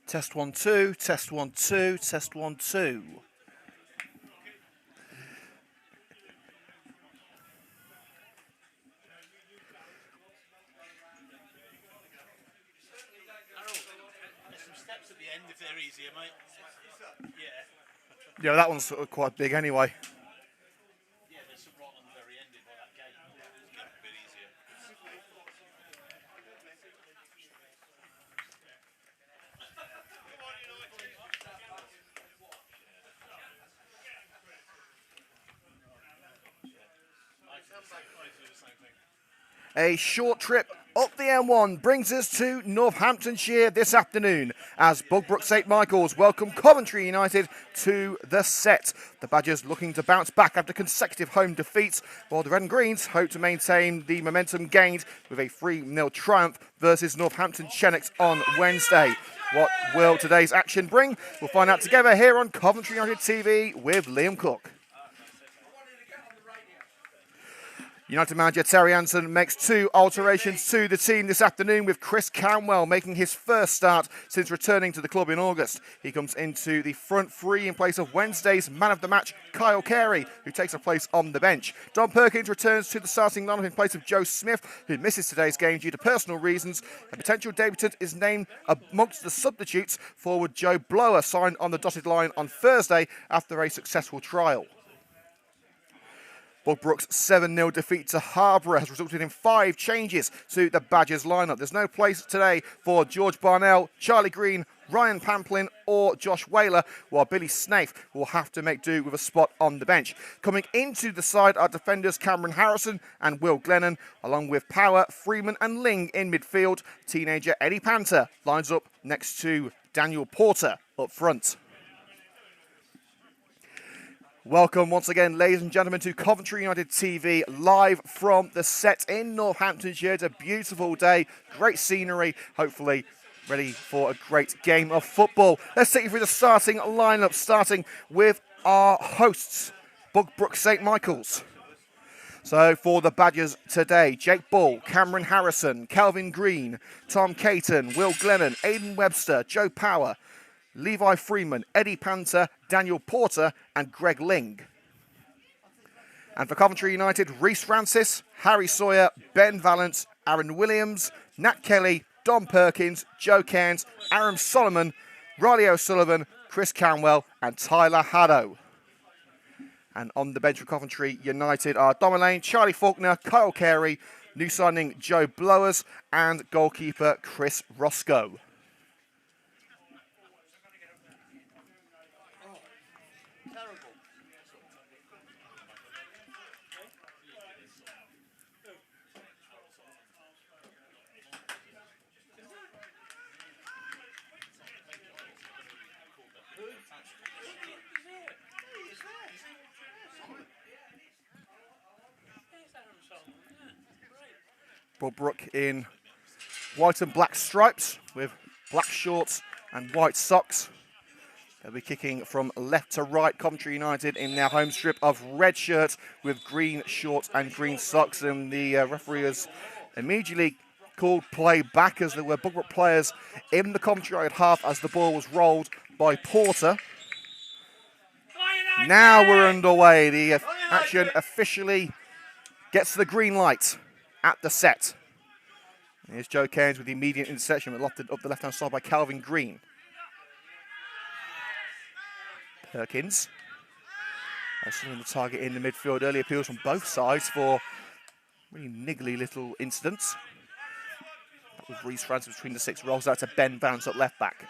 Test 1 2, test 1 2, test 1 2. Steps at the end if they're easier, mate. Yeah, that one's sort of quite big anyway. Yeah, there's some right on the very end by that gate. It's a bit easier. A short trip up the M1 brings us to Northamptonshire this afternoon as Bugbrooke St Michael's welcome Coventry United to the set. The Badgers looking to bounce back after consecutive home defeats, while the Red and Greens hope to maintain the momentum gained with a 3-0 triumph versus Northampton Chenecks on Wednesday. What will today's action bring? We'll find out together here on Coventry United TV with Liam Cook. United manager Terry Anson makes 2 alterations to the team this afternoon, with Chris Camwell making his first start since returning to the club in August. He comes into the front 3 in place of Wednesday's man of the match, Kyle Carey, who takes a place on the bench. Don Perkins returns to the starting lineup in place of Joe Smith, who misses today's game due to personal reasons. A potential debutant is named amongst the substitutes. Forward Joe Blower signed on the dotted line on Thursday after a successful trial. Bugbrooke's 7-0 defeat to Harborough has resulted in 5 changes to the Badgers lineup. There's no place today for George Barnell, Charlie Green, Ryan Pamplin or Josh Whaler, while Billy Snaith will have to make do with a spot on the bench. Coming into the side are defenders Cameron Harrison and Will Glennon, along with Power, Freeman and Ling in midfield. Teenager Eddie Panther lines up next to Daniel Porter up front. Welcome once again, ladies and gentlemen, to Coventry United TV, live from the set in Northamptonshire. It's a beautiful day, great scenery, hopefully ready for a great game of football. Let's take you through the starting lineup, starting with our hosts, Bugbrooke St Michael's. So for the Badgers today, Jake Ball, Cameron Harrison, Kelvin Green, Tom Caton, Will Glennon, Aidan Webster, Joe Power, Levi Freeman, Eddie Panther, Daniel Porter and Greg Ling. And for Coventry United, Reece Francis, Harry Sawyer, Ben Valance, Aaron Williams, Nat Kelly, Don Perkins, Joe Cairns, Aaron Solomon, Riley O'Sullivan, Chris Camwell and Tyler Haddow. And on the bench for Coventry United are Dom Lane, Charlie Faulkner, Kyle Carey, new signing Joe Blowers and goalkeeper Chris Roscoe. Bugbrooke in white and black stripes with black shorts and white socks. They'll be kicking from left to right. Coventry United in their home strip of red shirts with green shorts and green socks. And the referee has immediately called play back as there were Bugbrooke players in the Coventry United half as the ball was rolled by Porter. Now we're underway. The action officially gets the green light at the set. Here's Joe Cairns with the immediate interception, lofted up the left-hand side by Calvin Green. Perkins. Still the target in the midfield. Early appeals from both sides for really niggly little incidents. That was Reece Francis between the 6. Rolls out to Ben Vance up left back.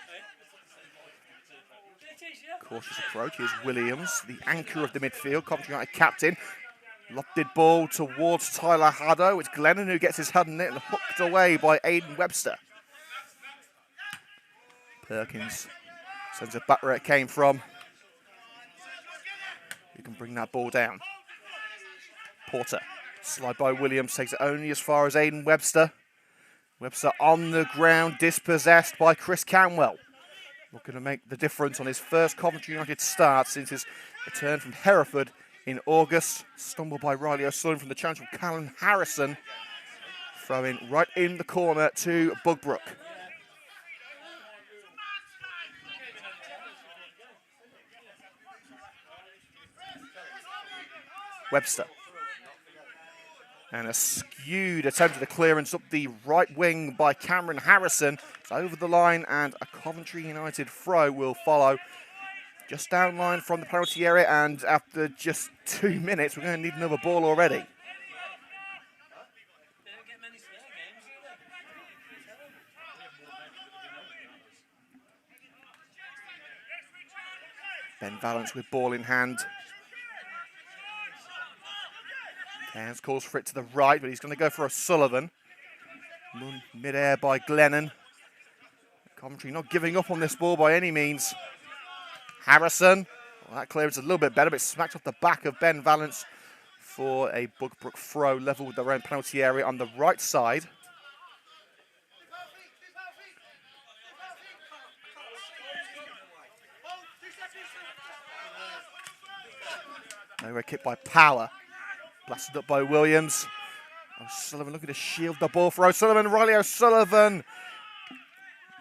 Cautious approach. Here's Williams, the anchor of the midfield. Coventry United captain. Lofted ball towards Tyler Haddow. It's Glennon who gets his head in it and hooked away by Aidan Webster. Perkins sends it back where it came from. You can bring that ball down. Porter, slide by Williams, takes it only as far as Aidan Webster. Webster on the ground, dispossessed by Chris Camwell. Looking to make the difference on his first Coventry United start since his return from Hereford in August. Stumbled by Riley O'Sullivan from the challenge from Callum Harrison. Throwing right in the corner to Bugbrooke. Webster. And a skewed attempt at the clearance up the right wing by Cameron Harrison. It's over the line, and a Coventry United throw will follow. Just down line from the penalty area, and after just 2 minutes, we're going to need another ball already. Ben Valance with ball in hand. Cairns calls for it to the right, but he's going to go for O'Sullivan. Mid-air by Glennon. Coventry not giving up on this ball by any means. Harrison. Well, that clearance is a little bit better, but smacked off the back of Ben Valance for a Bugbrooke throw, level with their own penalty area on the right side. Nowhere kick by Power. Blasted up by Williams. O'Sullivan looking to shield the ball for O'Sullivan. Riley O'Sullivan.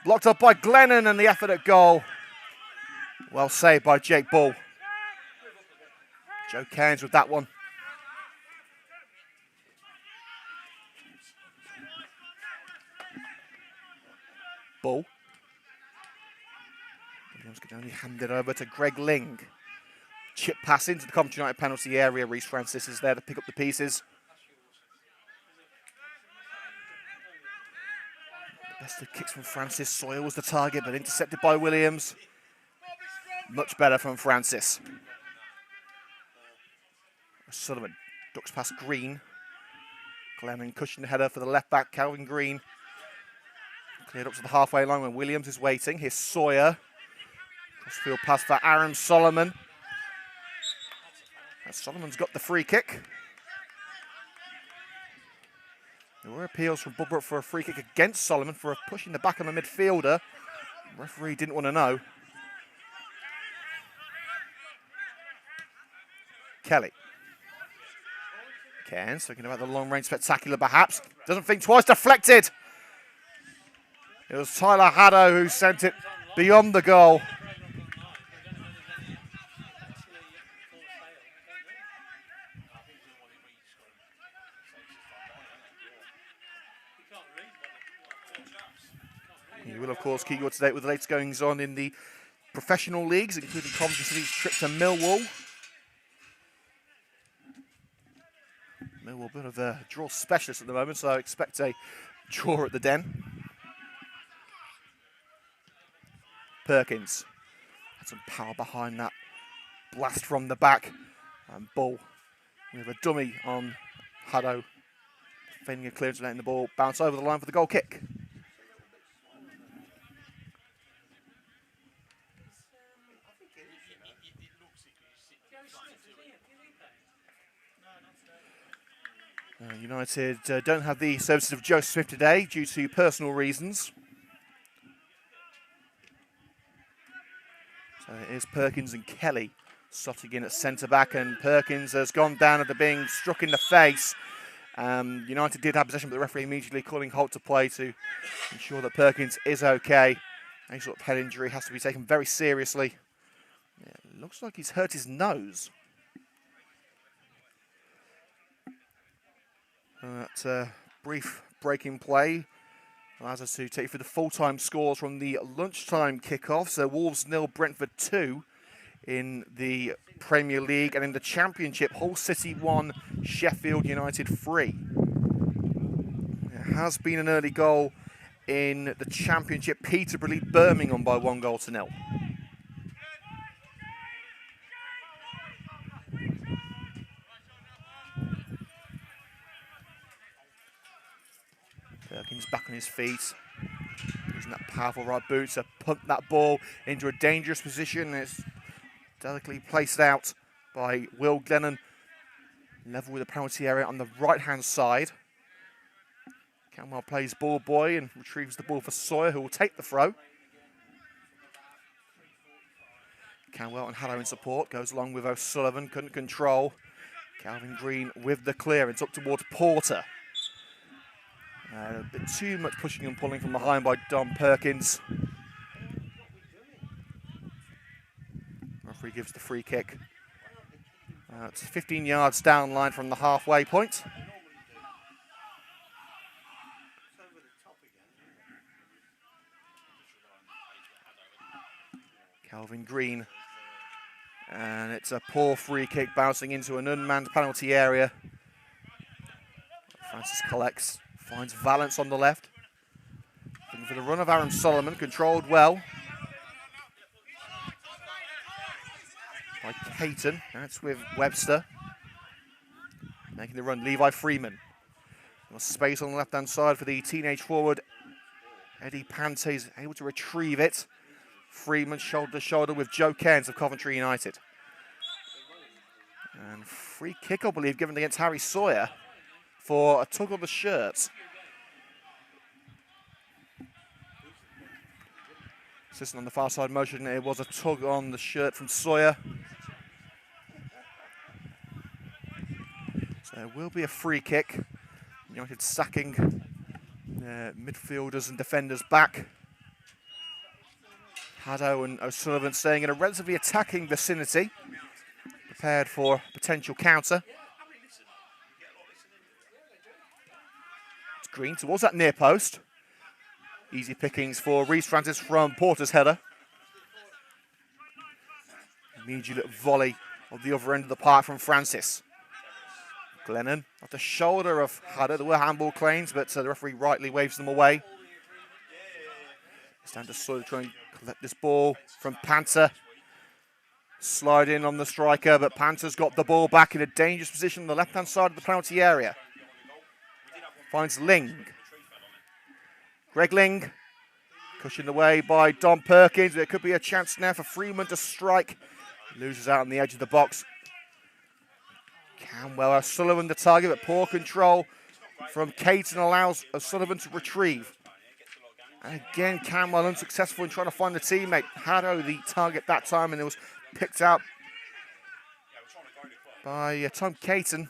Blocked up by Glennon, and the effort at goal. Well saved by Jake Bull. Joe Cairns with that one. Bull. Williams can only hand it over to Greg Ling. Chip pass into the Coventry United penalty area. Reece Francis is there to pick up the pieces. The best of kicks from Francis. Sawyer was the target, but intercepted by Williams. Much better from Francis. Sullivan ducks past Green. Glennon cushioned the header for the left back, Calvin Green. Cleared up to the halfway line when Williams is waiting. Here's Sawyer. Crossfield pass for Aaron Solomon. Solomon's got the free kick. There were appeals from Bugbrooke for a free kick against Solomon for pushing the back on the midfielder. The referee didn't want to know. Kelly. Cairns thinking about the long range spectacular perhaps. Doesn't think twice, deflected. It was Tyler Haddo who sent it beyond the goal. You will, of course, keep you up to date with the latest goings on in the professional leagues, including Coventry City's trip to Millwall. Millwall, a bit of a draw specialist at the moment, so I expect a draw at the Den. Perkins had some power behind that blast from the back. And Bull with a dummy on Haddo, feigning a clearance, letting the ball bounce over the line for the goal kick. United don't have the services of Joe Smith today due to personal reasons. So it is Perkins and Kelly slotting in at centre-back, and Perkins has gone down after being struck in the face. United did have possession, but the referee immediately calling halt to play to ensure that Perkins is okay. Any sort of head injury has to be taken very seriously. Yeah, it looks like he's hurt his nose. That brief break in play allows us to take you through the full-time scores from the lunchtime kickoff. So Wolves 0, Brentford 2 in the Premier League, and in the Championship, Hull City 1, Sheffield United 3. There has been an early goal in the Championship. Peterborough lead Birmingham by 1-0. Perkins back on his feet, using that powerful right boot to pump that ball into a dangerous position. It's delicately placed out by Will Glennon, level with the penalty area on the right-hand side. Camwell plays ball boy and retrieves the ball for Sawyer, who will take the throw. Camwell and Haddo in support, goes along with O'Sullivan, couldn't control. Calvin Green with the clearance up towards Porter. A bit too much pushing and pulling from behind by Dom Perkins. Referee gives the free kick. It's 15 yards down line from the halfway point. Calvin Green. And it's a poor free kick bouncing into an unmanned penalty area. Francis collects, finds Valance on the left. Looking for the run of Aaron Solomon, controlled well by Caton. That's with Webster. Making the run, Levi Freeman. Space on the left-hand side for the teenage forward. Eddie Pante is able to retrieve it. Freeman shoulder to shoulder with Joe Cairns of Coventry United. And free kick, I believe, given against Harry Sawyer for a tug on the shirt. Assistant on the far side motion, it was a tug on the shirt from Sawyer. So there will be a free kick. United sacking midfielders and defenders back. Haddo and O'Sullivan staying in a relatively attacking vicinity, prepared for a potential counter. It's Green towards that near post. Easy pickings for Reece Francis from Porter's header. Immediate volley of the other end of the park from Francis. Glennon off the shoulder of Haddo. There were handball claims, but the referee rightly waves them away. Stand to sort of try and collect this ball from Panther. Slide in on the striker, but Panther's got the ball back in a dangerous position on the left-hand side of the penalty area. Finds Ling. Greg Ling, cushioned away by Don Perkins. There could be a chance now for Freeman to strike. Loses out on the edge of the box. Camwell, O'Sullivan the target, but poor control from Caton allows O'Sullivan to retrieve. And again, Camwell unsuccessful in trying to find the teammate. Haddo the target that time, and it was picked out by Tom Caton.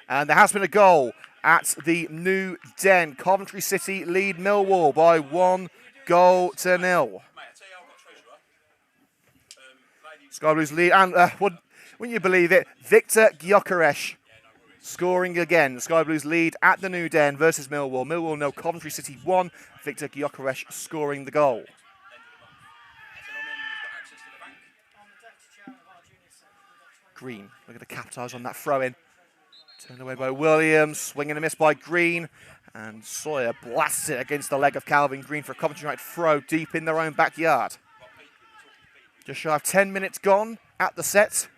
And there has been a goal at the New Den. Coventry City lead Millwall by 1-0. Sky Blues lead, and wouldn't you believe it, Victor Gyökeres scoring again. The Sky Blues lead at the New Den versus Millwall. Millwall 0, Coventry City 1. Victor Gyökeres scoring the goal. Green, looking to capitalise on that throw-in. Turned away by Williams, swing and a miss by Green. And Sawyer blasts it against the leg of Calvin Green for a Coventry United throw deep in their own backyard. Just shy of 10 minutes gone at the set.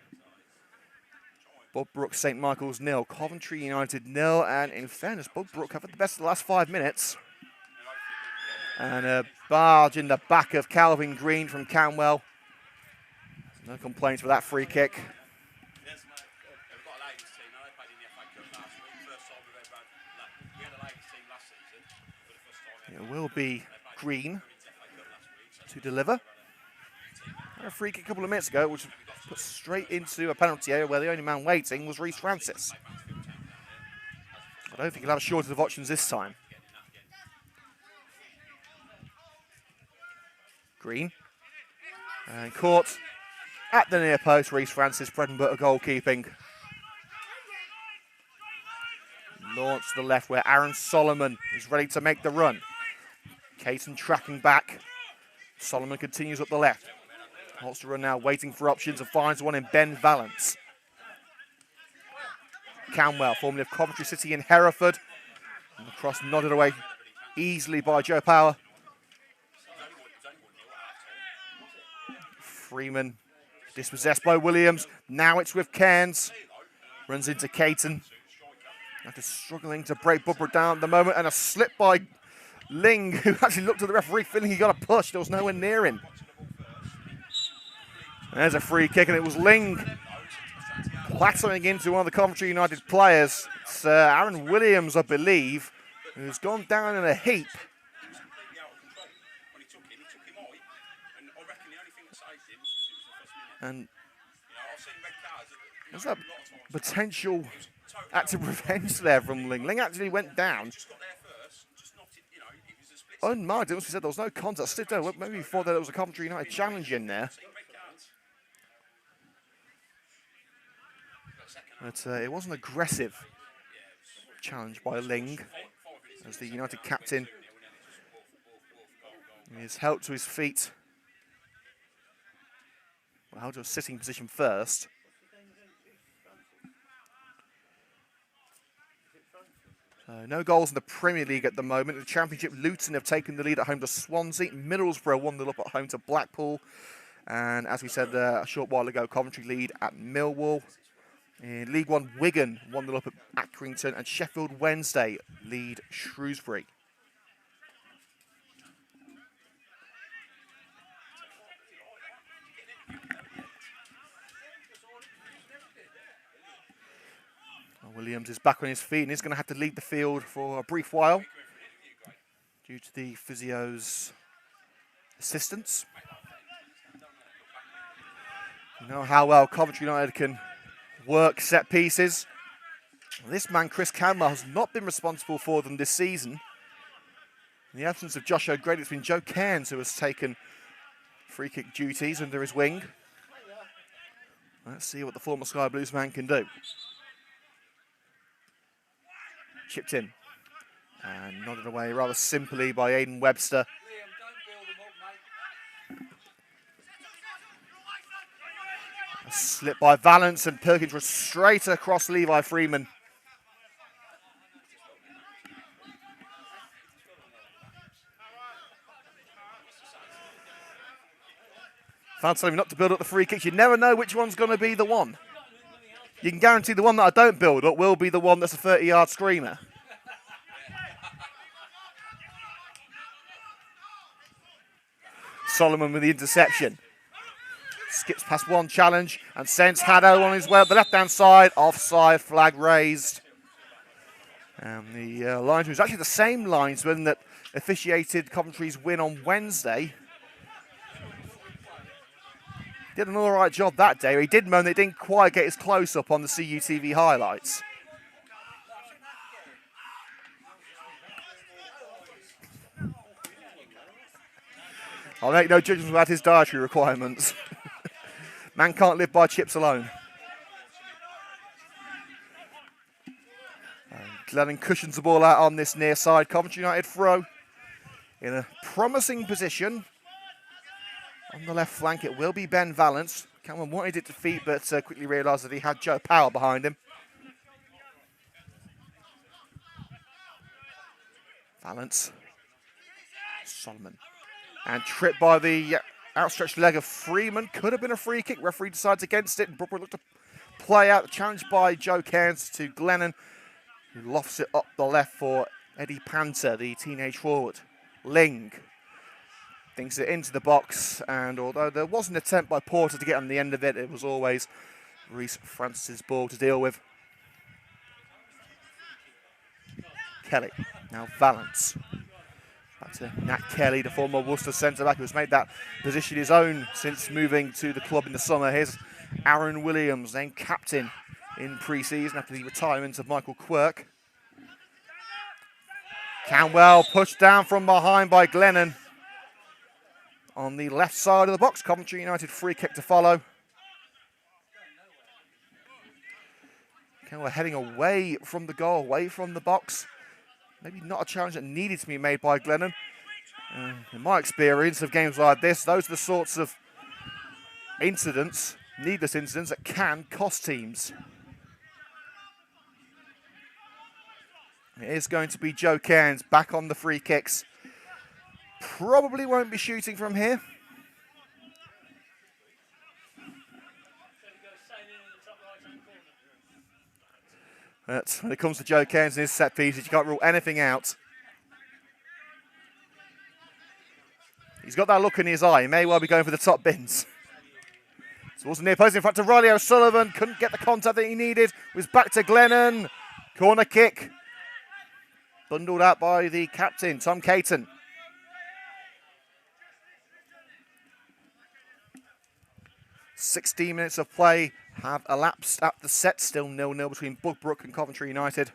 Bugbrooke St Michael's 0, Coventry United 0, and in fairness, Bugbrooke have had the best of the last 5 minutes. And a barge in the back of Calvin Green from Camwell. No complaints for that free kick. It will be Green to deliver. A free kick a couple of minutes ago, which was put straight into a penalty area where the only man waiting was Reece Francis. I don't think he'll have a shortage of options this time. Green. And caught at the near post, Reece Francis, bread and butter goalkeeping. Launch to the left where Aaron Solomon is ready to make the run. Caton tracking back. Solomon continues up the left. Halts to run now, waiting for options, and finds one in Ben Valance. Camwell, formerly of Coventry City in Hereford. And the cross nodded away easily by Joe Power. Freeman dispossessed by Williams. Now it's with Cairns. Runs into Caton. After struggling to break Bugbrooke down at the moment, and a slip by Ling, who actually looked at the referee feeling he got a push. There was nowhere near him. There's a free kick, and it was Ling plattering into one of the Coventry United players. It's Aaron Williams, I believe, who's gone down in a heap. And there's that potential act of revenge there from Ling. Ling actually went down. unmarked. It must be said there was no contact. Slipped there. Maybe before there was a Coventry United challenge in there. But it was an aggressive challenge by Ling, as the United captain is helped to his feet. Well, held to a sitting position first. No goals in the Premier League at the moment. In the Championship, Luton have taken the lead at home to Swansea. Middlesbrough 1-0 up at home to Blackpool. And as we said a short while ago, Coventry lead at Millwall. In League One, Wigan 1-0 up at Accrington. And Sheffield Wednesday lead Shrewsbury. Williams is back on his feet and he's going to have to leave the field for a brief while due to the physio's assistance. You know how well Coventry United can work set pieces. This man, Chris Campbell, has not been responsible for them this season. In the absence of Josh O'Grady, it's been Joe Cairns who has taken free kick duties under his wing. Let's see what the former Sky Blues man can do. Chipped in and nodded away rather simply by Aidan Webster. A slip by Valance and Perkins was straight across Levi Freeman. Found something not to build up the free kicks. You never know which one's going to be the one. You can guarantee the one that I don't build up will be the one that's a 30-yard screamer. Solomon with the interception. Skips past one challenge and sends Haddo on his way up the left-hand side. Offside flag raised. And the linesman was actually the same linesman that officiated Coventry's win on Wednesday. Did an all right job that day. He did moan that he didn't quite get his close-up on the CUTV highlights. I'll make no judgments about his dietary requirements. Man can't live by chips alone. And Glennon cushions the ball out on this near side. Coventry United throw in a promising position. On the left flank, it will be Ben Valance. Cameron wanted it to feet, but quickly realised that he had Joe Powell behind him. Valance. Solomon. And tripped by the outstretched leg of Freeman. Could have been a free kick. Referee decides against it. And Bugbrooke looked to play out. Challenged by Joe Cairns to Glennon, who lofts it up the left for Eddie Panther, the teenage forward. Ling thinks it into the box, and although there was an attempt by Porter to get on the end of it, it was always Reece Francis' ball to deal with. Kelly, now Valance. Back to Nat Kelly, the former Worcester centre-back, who's made that position his own since moving to the club in the summer. Here's Aaron Williams, named captain in pre-season after the retirement of Michael Quirk. Canwell pushed down from behind by Glennon. On the left side of the box, Coventry United free kick to follow. Canwell heading away from the goal, away from the box. Maybe not a challenge that needed to be made by Glennon. In my experience of games like this, those are the sorts of incidents, needless incidents, that can cost teams. It is going to be Joe Cairns back on the free kicks. Probably won't be shooting from here. But when it comes to Joe Cairns and his set pieces, you can't rule anything out. He's got that look in his eye. He may well be going for the top bins. Towards the near post, in fact, to Riley O'Sullivan. Couldn't get the contact that he needed. Was back to Glennon. Corner kick. Bundled out by the captain, Tom Caton. 16 minutes of play have elapsed at the set. Still 0-0 between Bugbrooke and Coventry United.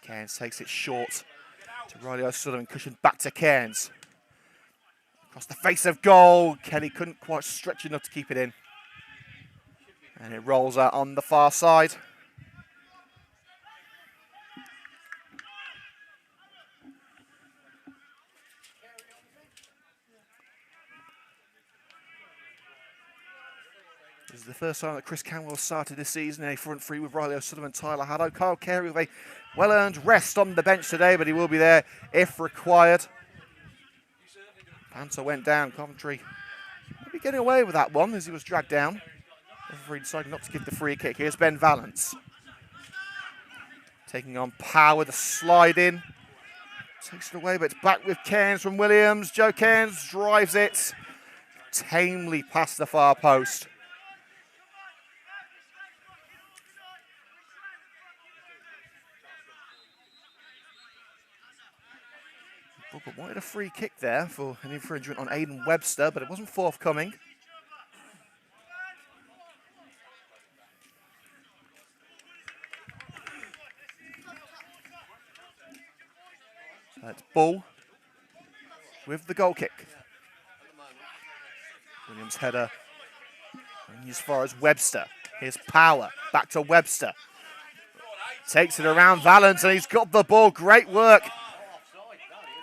Cairns takes it short to Riley O'Sullivan, cushioned back to Cairns. Across the face of goal, Kelly couldn't quite stretch enough to keep it in. And it rolls out on the far side. This is the first time that Chris Canwell started this season in a front three with Riley O'Sullivan and Tyler Haddo. Kyle Carey with a well-earned rest on the bench today, but he will be there if required. Panther went down. Coventry maybe getting away with that one as he was dragged down. The referee decided not to give the free kick. Here's Ben Valance. Taking on Power, the slide in. Takes it away, but it's back with Cairns from Williams. Joe Cairns drives it tamely past the far post. Bugbrooke wanted a free kick there for an infringement on Aidan Webster, but it wasn't forthcoming. So it's Bull with the goal kick. Williams' header only as far as Webster. Here's Power, back to Webster. Takes it around Valance and he's got the ball, great work.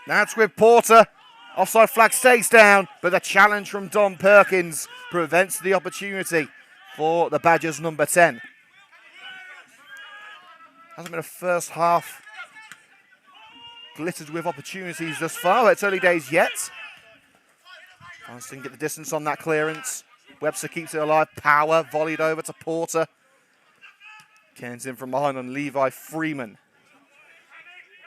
That's with Porter. Offside flag stays down, but the challenge from Don Perkins prevents the opportunity for the Badgers number 10. Hasn't been a first half glittered with opportunities thus far, but it's early days yet. Valance didn't get the distance on that clearance. Webster keeps it alive. Power volleyed over to Porter. Cairns in from behind on Levi Freeman.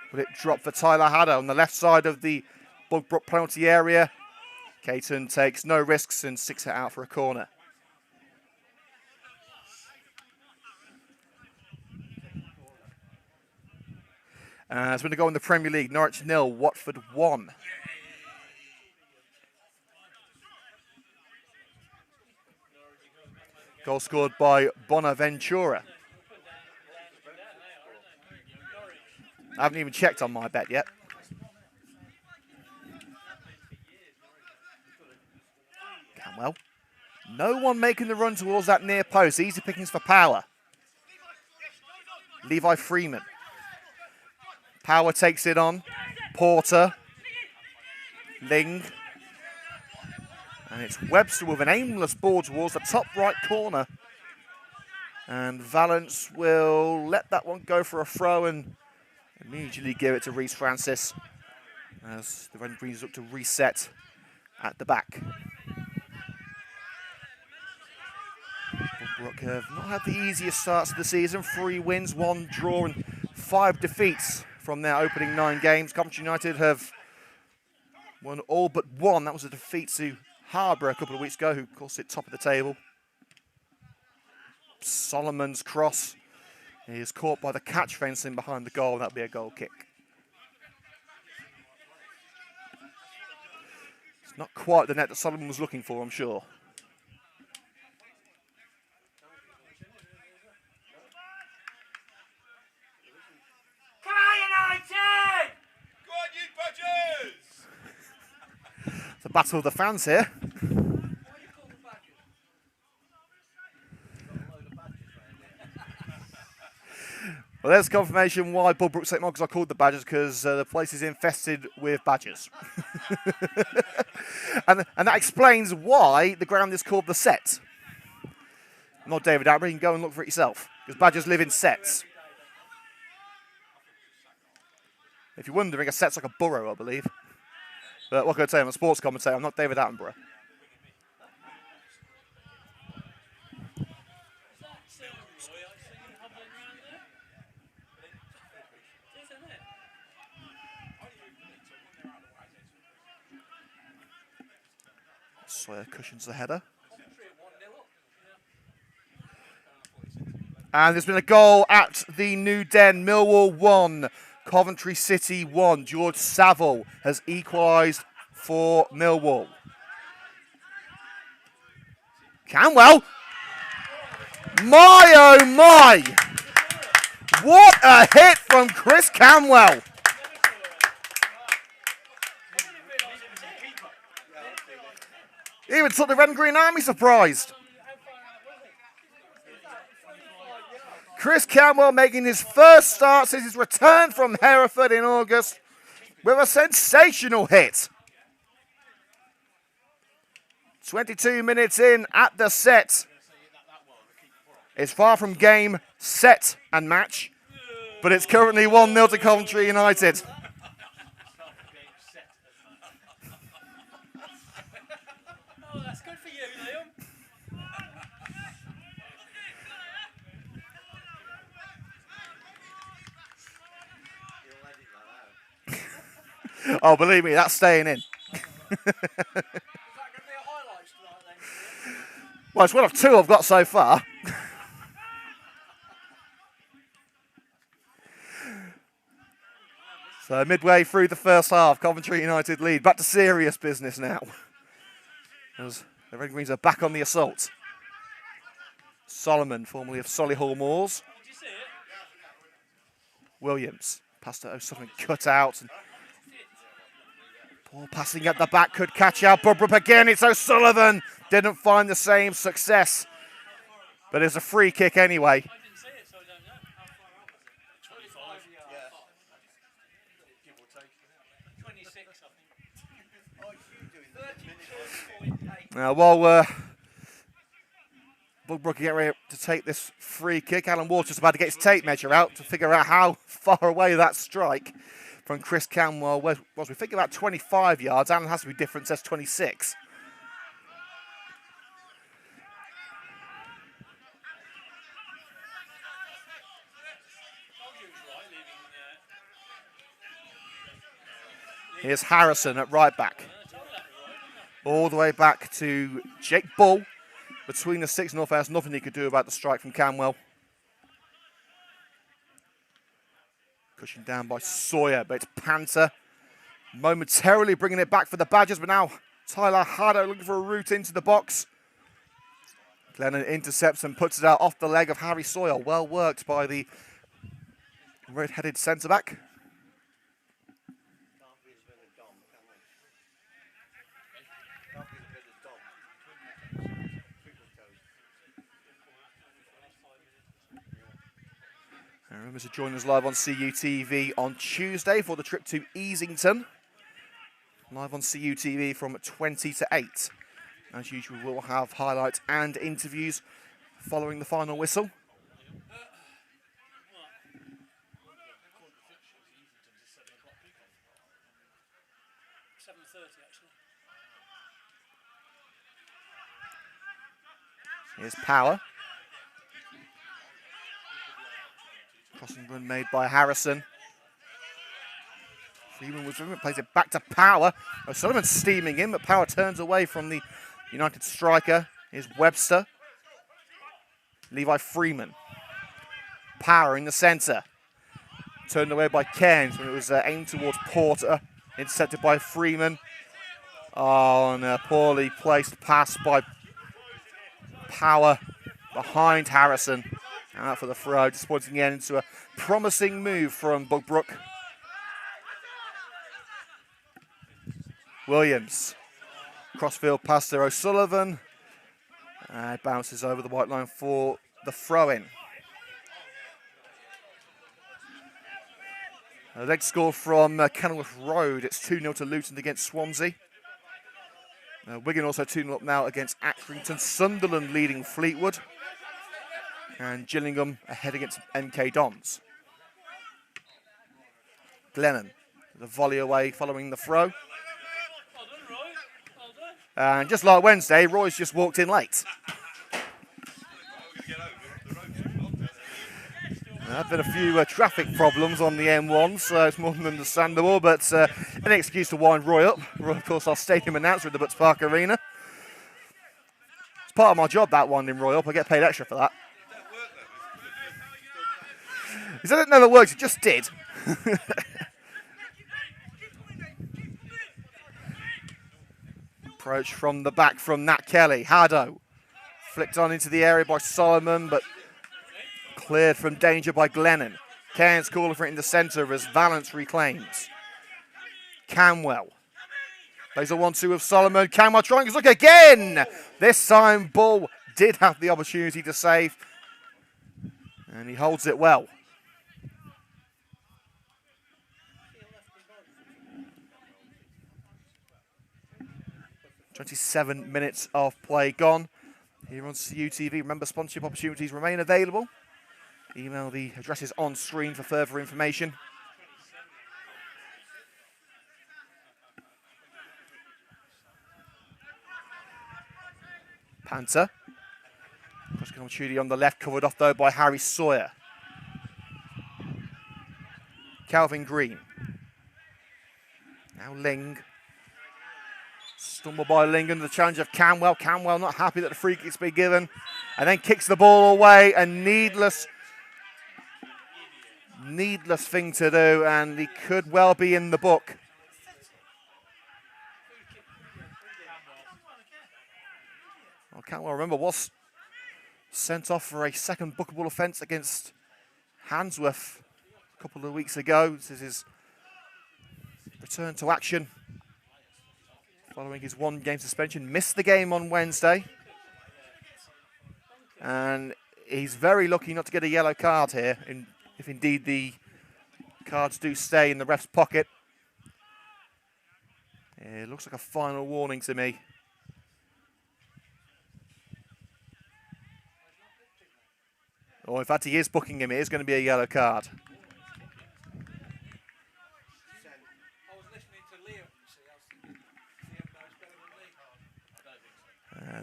But it dropped for Tyler Haddo on the left side of the Bugbrooke penalty area. Caton takes no risks and sticks it out for a corner. It's going to go in the Premier League. Norwich 0, Watford 1. Goal scored by Bonaventura. I haven't even checked on my bet yet. Canwell. No one making the run towards that near post. Easy pickings for Power. Levi Freeman. Power takes it on. Porter. Ling. And it's Webster with an aimless ball towards the top right corner. And Valance will let that one go for a throw and immediately give it to Reece Francis as the Red and Greens look to reset at the back. Bugbrooke have not had the easiest starts of the season. 3 wins, 1 draw and 5 defeats from their opening 9 games. Coventry United have won all but 1. That was a defeat to Harbour a couple of weeks ago, who of course sit top of the table. Solomon's cross. He is caught by the catch fencing behind the goal. That'll be a goal kick. It's not quite the net that Solomon was looking for, I'm sure. Come on, United! Go on, you Badgers! It's a battle of the fans here. Well, there's confirmation why Bugbrooke St are called the Badgers, because the place is infested with badgers. and that explains why the ground is called the Set. Not David Attenborough, you can go and look for it yourself, because badgers live in sets. If you're wondering, a set's like a burrow, I believe. But what can I tell you, I'm a sports commentator, I'm not David Attenborough. Sawyer cushions the header. And there's been a goal at the New Den. Millwall 1, Coventry City 1. George Saville has equalised for Millwall. Canwell. My, oh my. What a hit from Chris Camwell. Even took the Red and Green Army surprised. Chris Camwell making his first start since his return from Hereford in August with a sensational hit. 22 minutes in at the set. It's far from game, set and match, but it's currently 1-0 to Coventry United. Oh, that's good for you, Liam. Oh, believe me, that's staying in. Is that going to be a highlights tonight then? Well, it's one of two I've got so far. So midway through the first half, Coventry United lead. Back to serious business now. As the Red Greens are back on the assault. Solomon, formerly of Solihull Moors. Did you see it? Williams, passed to O'Sullivan, cut out. And ball passing at the back, could catch out. Bugbrooke again, it's O'Sullivan. Didn't find the same success. But it's a free kick anyway. I didn't see it, so I don't know. How far out was it? 25 yards. Give or take. 26, I think. 32.8. Now, while Bugbrooke getting ready to take this free kick, Alan Walters about to get his tape measure out to figure out how far away that strike from Chris Camwell was. We think about 25 yards. Alan has to be different, says 26. Here's Harrison at right back. All the way back to Jake Bull. Between the six Northhouse, nothing he could do about the strike from Camwell. Cushioned down by Sawyer, but it's Panther. Momentarily bringing it back for the Badgers, but now Tyler Hardo looking for a route into the box. Glennon intercepts and puts it out off the leg of Harry Sawyer. Well worked by the red-headed centre-back. And remember to join us live on CUTV on Tuesday for the trip to Easington. Live on CUTV from 20 to 8. As usual, we'll have highlights and interviews following the final whistle. 7:30 actually. Here's Power. Crossing run made by Harrison. Freeman was with him, plays it back to Power. O'Sullivan's steaming in, but Power turns away from the United striker. Here's Webster. Levi Freeman. Power in the centre. Turned away by Cairns when it was aimed towards Porter. Intercepted by Freeman. Oh, and a poorly placed pass by Power behind Harrison. Out for the throw, disappointing the end into a promising move from Bugbrooke. Williams. Crossfield pass to O'Sullivan. It bounces over the white line for the throw-in. A leg score from Kenilworth Road. It's 2-0 to Luton against Swansea. Wigan also 2-0 up now against Accrington. Sunderland leading Fleetwood. And Gillingham ahead against MK Dons. Glennon, the volley away following the throw. Well done, Roy. Well done. And just like Wednesday, Roy's just walked in late. There have been a few traffic problems on the M1, so it's more than understandable, but any excuse to wind Roy up. Roy, of course, our stadium announcer at the Butts Park Arena. It's part of my job, that winding Roy up. I get paid extra for that. He said it never works, it just did. Approach from the back from Nat Kelly. Hardo flicked on into the area by Solomon, but cleared from danger by Glennon. Cairns calling for it in the centre as Valence reclaims. Camwell. Plays a 1-2 with Solomon. Camwell trying his look again. This time, Bull did have the opportunity to save. And he holds it well. 27 minutes of play gone. Here on CUTV, remember sponsorship opportunities remain available. Email the addresses on screen for further information. Panther. Crossing opportunity on the left, covered off though by Harry Sawyer. Calvin Green. Now Ling. Stumbled by Ling under the challenge of Camwell. Camwell not happy that the free kick's been given. And then kicks the ball away. A needless thing to do. And he could well be in the book. Well, Camwell, remember, was sent off for a second bookable offence against Handsworth a couple of weeks ago. This is his return to action following his 1-game suspension. Missed the game on Wednesday. And he's very lucky not to get a yellow card here, if indeed the cards do stay in the ref's pocket. It looks like a final warning to me. Or in fact, he is booking him. It is going to be a yellow card.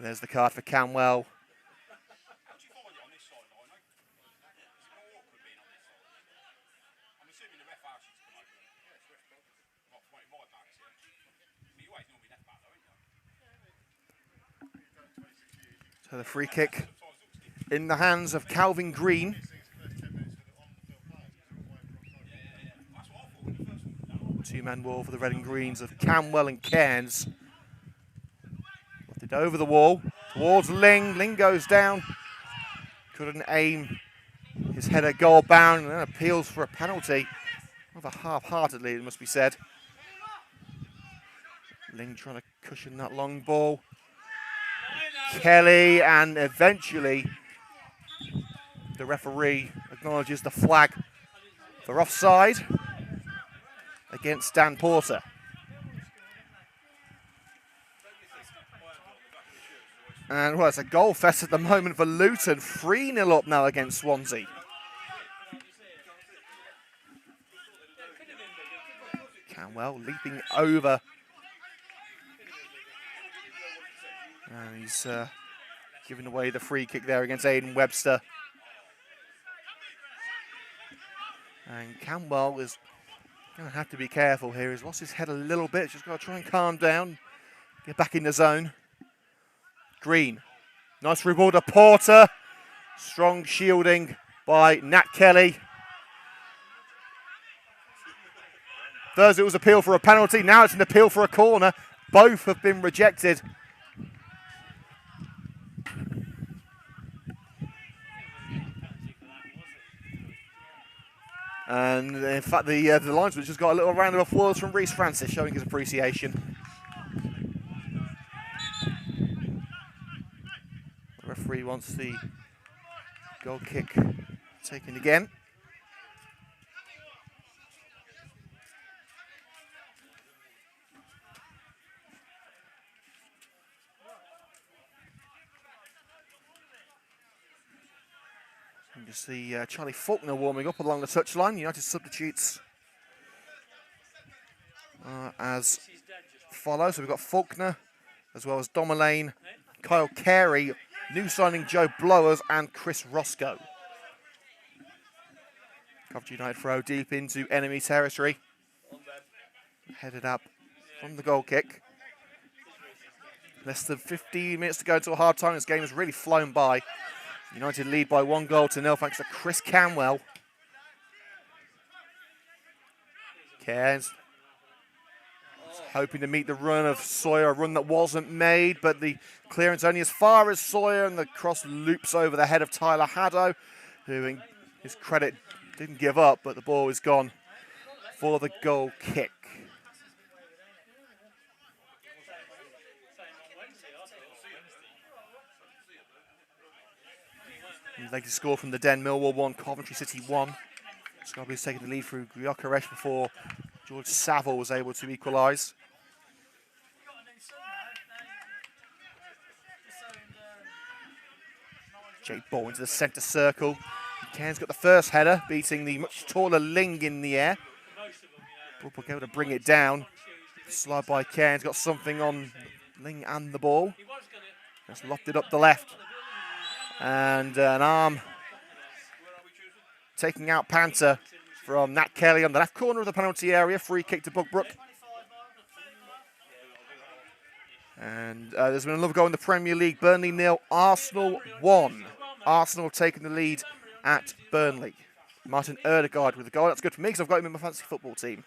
There's the card for Camwell. So the free kick in the hands of Calvin Green. Two-man wall for the red and greens of Camwell and Cairns. Left it over the wall towards Ling. Ling goes down. Couldn't aim his header goal bound and then appeals for a penalty. Rather half-heartedly, it must be said. Ling trying to cushion that long ball. Kelly, and eventually the referee acknowledges the flag for offside against Dan Porter. And well, it's a goal fest at the moment for Luton. 3-0 up now against Swansea. Camwell leaping over. And he's giving away the free kick there against Aidan Webster. And Camwell is going to have to be careful here. He's lost his head a little bit. Just got to try and calm down. Get back in the zone. Green. Nice through ball to Porter. Strong shielding by Nat Kelly. Thursday was appeal for a penalty. Now it's an appeal for a corner. Both have been rejected. And in fact, the linesman just got a little round of applause from Reece Francis, showing his appreciation. The referee wants the goal kick taken again. You can see Charlie Faulkner warming up along the touchline. United substitutes as follows. So we've got Faulkner, as well as Domelane, Kyle Carey, new signing Joe Blowers, and Chris Roscoe. Coventry United throw deep into enemy territory. Headed up from the goal kick. Less than 15 minutes to go until half time. This game has really flown by. United lead by 1-0 thanks to Chris Camwell. Cairns hoping to meet the run of Sawyer, a run that wasn't made, but the clearance only as far as Sawyer, and the cross loops over the head of Tyler Haddow, who, in his credit, didn't give up, but the ball is gone for the goal kick. Latest score from the Den: Millwall 1, Coventry City 1. Sky Blues taking the lead through Gyökeres before George Saville was able to equalise. Jake Ball into the centre circle. Cairns got the first header, beating the much taller Ling in the air. Bugbrooke able to bring it down. Slide by Cairns, got something on Ling and the ball. Just lopped it up the left. And an arm taking out Panther from Nat Kelly on the left corner of the penalty area. Free kick to Bugbrooke. And there's been another goal in the Premier League. Burnley 0, Arsenal 1. Arsenal taking the lead at Burnley. Martin Erdegaard with the goal. That's good for me because I've got him in my fantasy football team.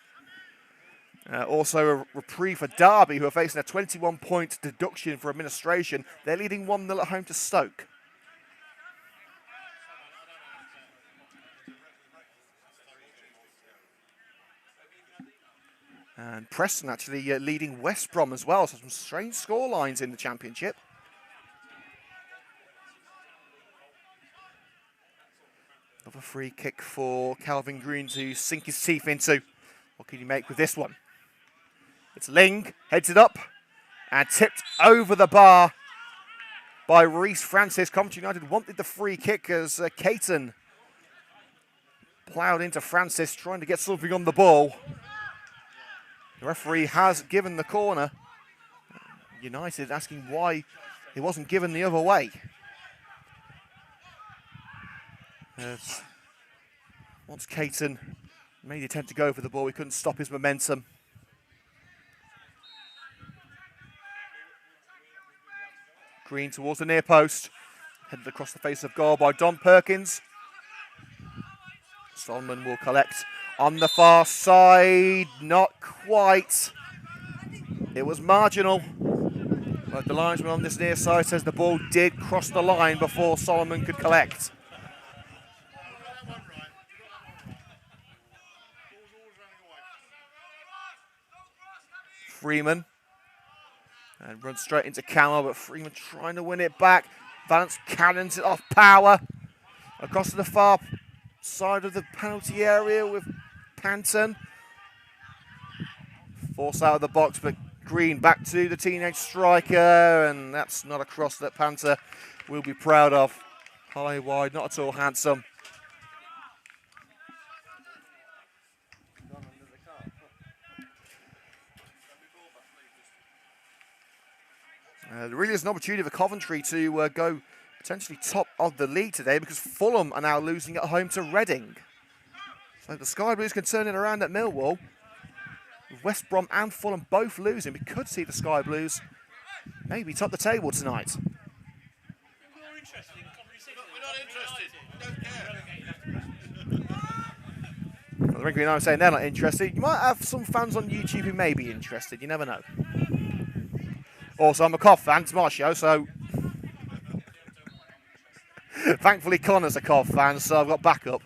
Also a reprieve for Derby, who are facing a 21-point deduction for administration. They're leading 1-0 at home to Stoke. And Preston actually leading West Brom as well. So some strange score lines in the Championship. Another free kick for Calvin Green to sink his teeth into. What can you make with this one? It's Ling, heads it up, and tipped over the bar by Reece Francis. Coventry United wanted the free kick as Caton ploughed into Francis, trying to get something on the ball. The referee has given the corner. United asking why it wasn't given the other way. Once Caton made the attempt to go for the ball, he couldn't stop his momentum. Green towards the near post. Headed across the face of goal by Don Perkins. Solomon will collect on the far side. Not quite. It was marginal. But the linesman on this near side says the ball did cross the line before Solomon could collect. Freeman. And runs straight into Camel, but Freeman trying to win it back. Valance cannons it off Power. Across to the far side of the penalty area with Panton. Force out of the box, but Green back to the teenage striker, and that's not a cross that Panther will be proud of. High, wide, not at all handsome. There really is an opportunity for Coventry to go potentially top of the league today because Fulham are now losing at home to Reading. So the Sky Blues can turn it around at Millwall. With West Brom and Fulham both losing, we could see the Sky Blues maybe top the table tonight. We're interested in Coventry City. We're not interested. We don't care. The Ring are saying they're not interested. You might have some fans on YouTube who may be interested. You never know. Also, I'm a Cov fan. It's my show, so thankfully Connor's a Cov fan, so I've got backup.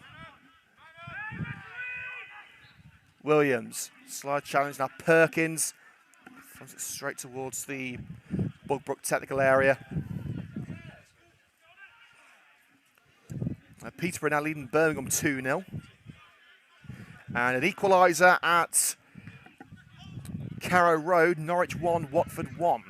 Williams, slide challenge now. Perkins throws it straight towards the Bugbrooke technical area. Peterborough now leading Birmingham 2-0. And an equaliser at Carrow Road, Norwich 1, Watford 1.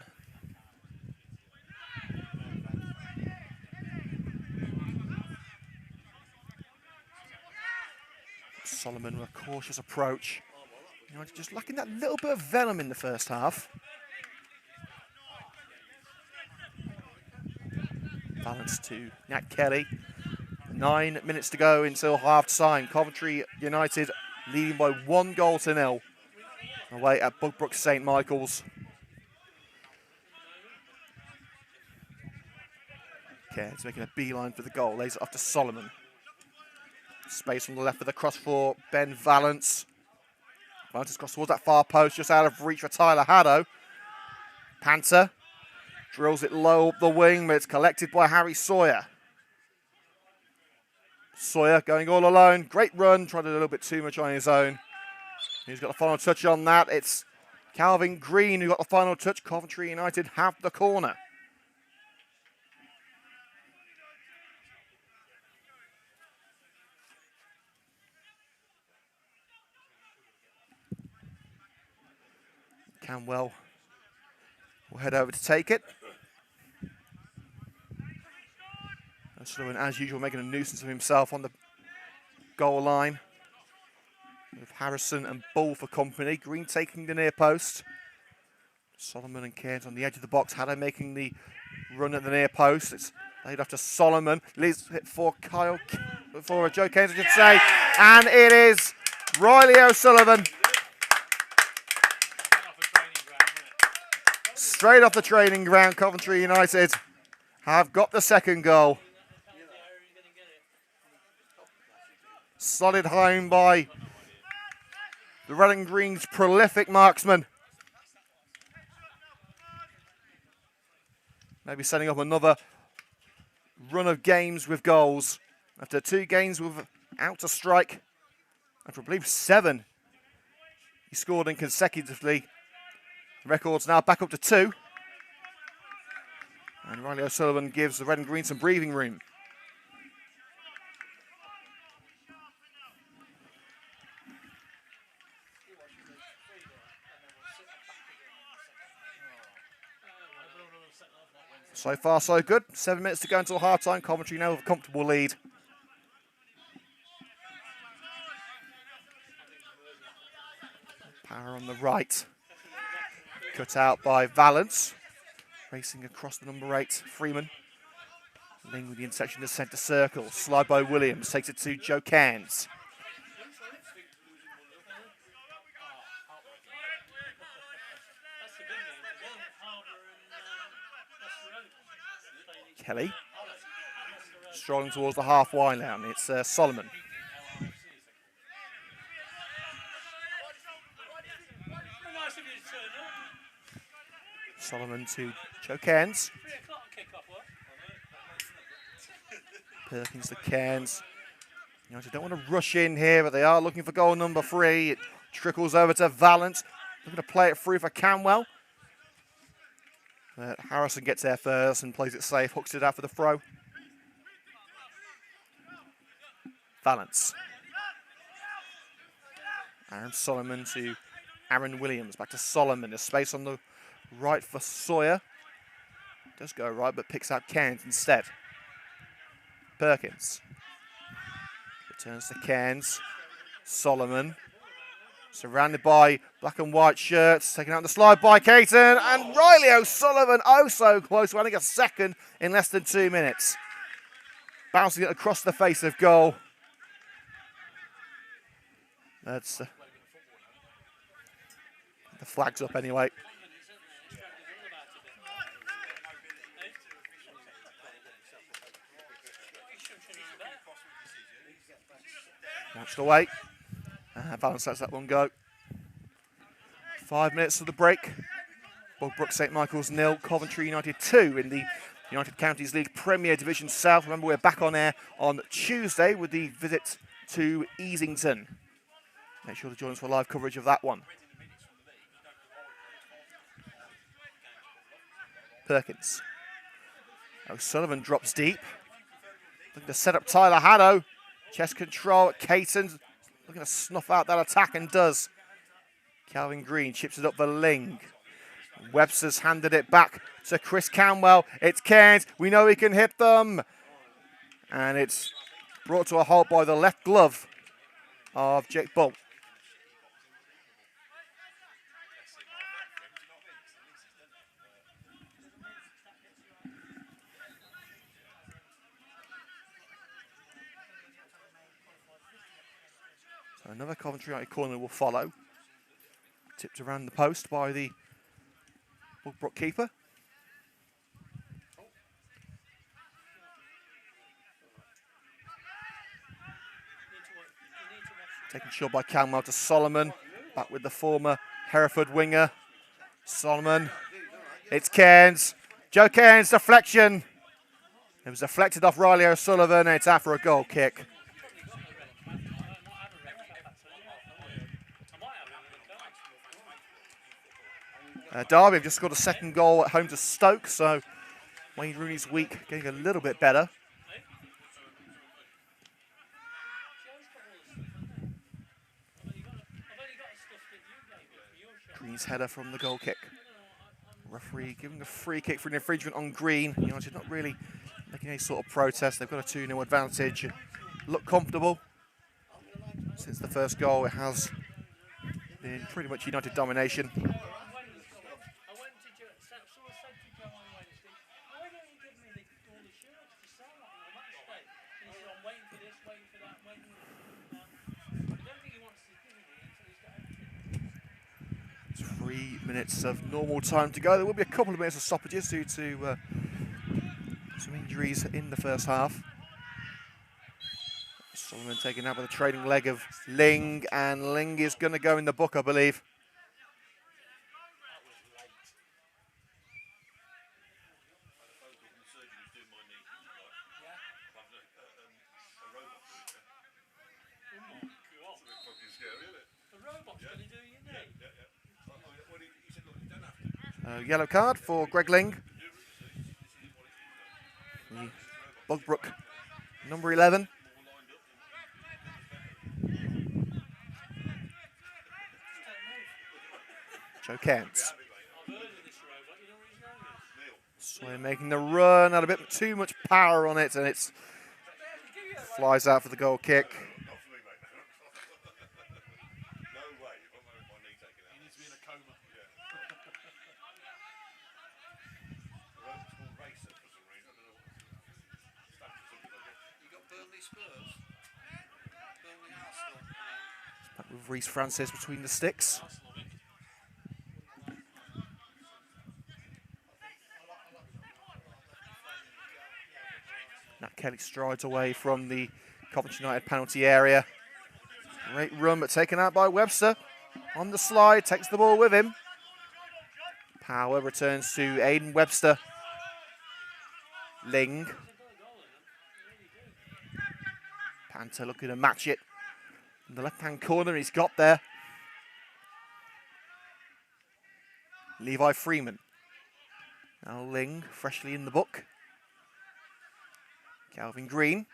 Solomon with a cautious approach. United just lacking that little bit of venom in the first half. Balance to Nat Kelly. 9 minutes to go until half-time. Coventry United leading by 1-0 away at Bugbrooke St Michael's. Cairns making a beeline for the goal. Lays it off to Solomon. Space on the left with a cross for Ben Valance. Valance cross towards that far post, just out of reach for Tyler Haddow. Panther drills it low up the wing, but it's collected by Harry Sawyer. Sawyer going all alone. Great run. Tried to do a little bit too much on his own. He's got the final touch on that. It's Calvin Green who got the final touch. Coventry United have the corner. Camwell will head over to take it. Sullivan, as usual, making a nuisance of himself on the goal line. With Harrison and Bull for company. Green taking the near post. Solomon and Cairns on the edge of the box. Haddow making the run at the near post. It's laid off to Solomon. Leads it for Joe Cairns, I should say. And it is Riley O'Sullivan. Straight off the training ground, Coventry United have got the second goal. Slotted home by the Red and Green's prolific marksman. Maybe setting up another run of games with goals. After 2 games without a strike, after I believe 7 he scored in consecutively. The record's now back up to 2. And Riley O'Sullivan gives the Red and Green some breathing room. So far, so good. 7 minutes to go until half-time. Coventry now with a comfortable lead. Power on the right. Cut out by Valance. Racing across the number 8, Freeman. Ling with the intersection to centre circle. Slide by Williams. Takes it to Joe Cairns. Kelly. Strolling towards the halfway line. It's Solomon. Solomon to Joe Cairns. Perkins to Cairns. United don't want to rush in here, but they are looking for goal number 3. It trickles over to Valance. Looking to play it through for Camwell. But Harrison gets there first and plays it safe. Hooks it out for the throw. Valance. Aaron Solomon to Aaron Williams. Back to Solomon. There's space on the right for Sawyer. Does go right, but picks out Cairns instead. Perkins. Returns to Cairns. Solomon. Surrounded by black and white shirts. Taken out the slide by Caton. And Riley O'Sullivan, oh so close. Running a second in less than 2 minutes. Bouncing it across the face of goal. That's the flag's up anyway. Watched away. Valance lets that one go. 5 minutes of the break. Bugbrooke St Michael's 0, Coventry United 2 in the United Counties League Premier Division South. Remember, we're back on air on Tuesday with the visit to Easington. Make sure to join us for live coverage of that one. Perkins. O'Sullivan drops deep. Looking to set up Tyler Haddow. Chest control. Caton looking to snuff out that attack and does. Calvin Green chips it up for Ling. Webster's handed it back to Chris Camwell. It's Cairns. We know he can hit them. And it's brought to a halt by the left glove of Jake Bull. So another Coventry United corner will follow. Tipped around the post by the Bugbrooke keeper. Taken short by Camwell to Solomon. Back with the former Hereford winger. Solomon. It's Cairns. Joe Cairns deflection. It was deflected off Riley O'Sullivan and it's after a goal kick. Derby have just got a second goal at home to Stoke, so Wayne Rooney's week getting a little bit better. Green's header from the goal kick. Referee giving a free kick for an infringement on Green. United not really making any sort of protest. They've got a 2-0 advantage. Look comfortable. Since the first goal, it has been pretty much United domination. It's 3 minutes of normal time to go. There will be a couple of minutes of stoppages due to some injuries in the first half. Solomon taking out with a trailing leg of Ling, and Ling is going to go in the book, I believe. Yellow card for Greg Ling. Bugbrooke, number 11. Joe Kent. So they're making the run, had a bit too much power on it, and it flies out for the goal kick. Back with Reece Francis between the sticks. Nat Kelly strides away from the Coventry United penalty area. Great run, but taken out by Webster. On the slide, takes the ball with him. Power returns to Aiden Webster. Ling. Panther looking to match it. In the left-hand corner, he's got there. Levi Freeman. Now Ling, freshly in the book. Calvin Green.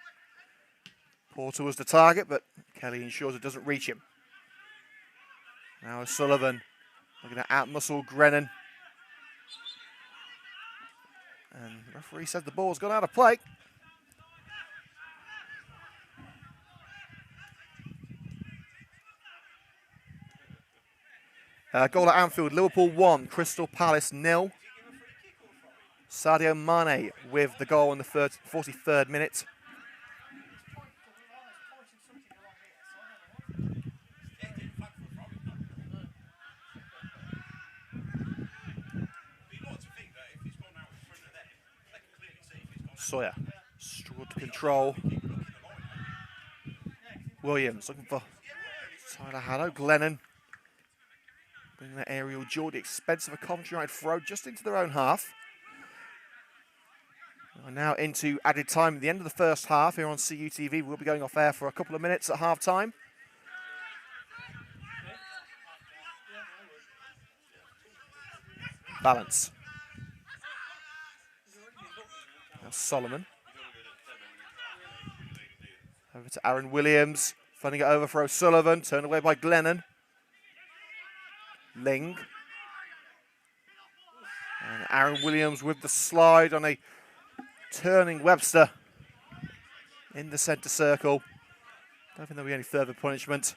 Porter was the target, but Kelly ensures it doesn't reach him. Now Sullivan looking to out-muscle Grennan. And the referee said the ball's gone out of play. Goal at Anfield, Liverpool 1, Crystal Palace 0. Sadio Mane with the goal in the 43rd minute. Sawyer struggled to control. Williams looking for Tyler Haddow. Glennon bringing that aerial duel at the expense of a Coventry United throw just into their own half. We're now into added time at the end of the first half here on CUTV. We'll be going off air for a couple of minutes at half time. Balance. Now Solomon. Over to Aaron Williams. Funding it over for O'Sullivan. Turned away by Glennon. Ling. And Aaron Williams with the slide on a turning Webster in the centre circle. Don't think there'll be any further punishment.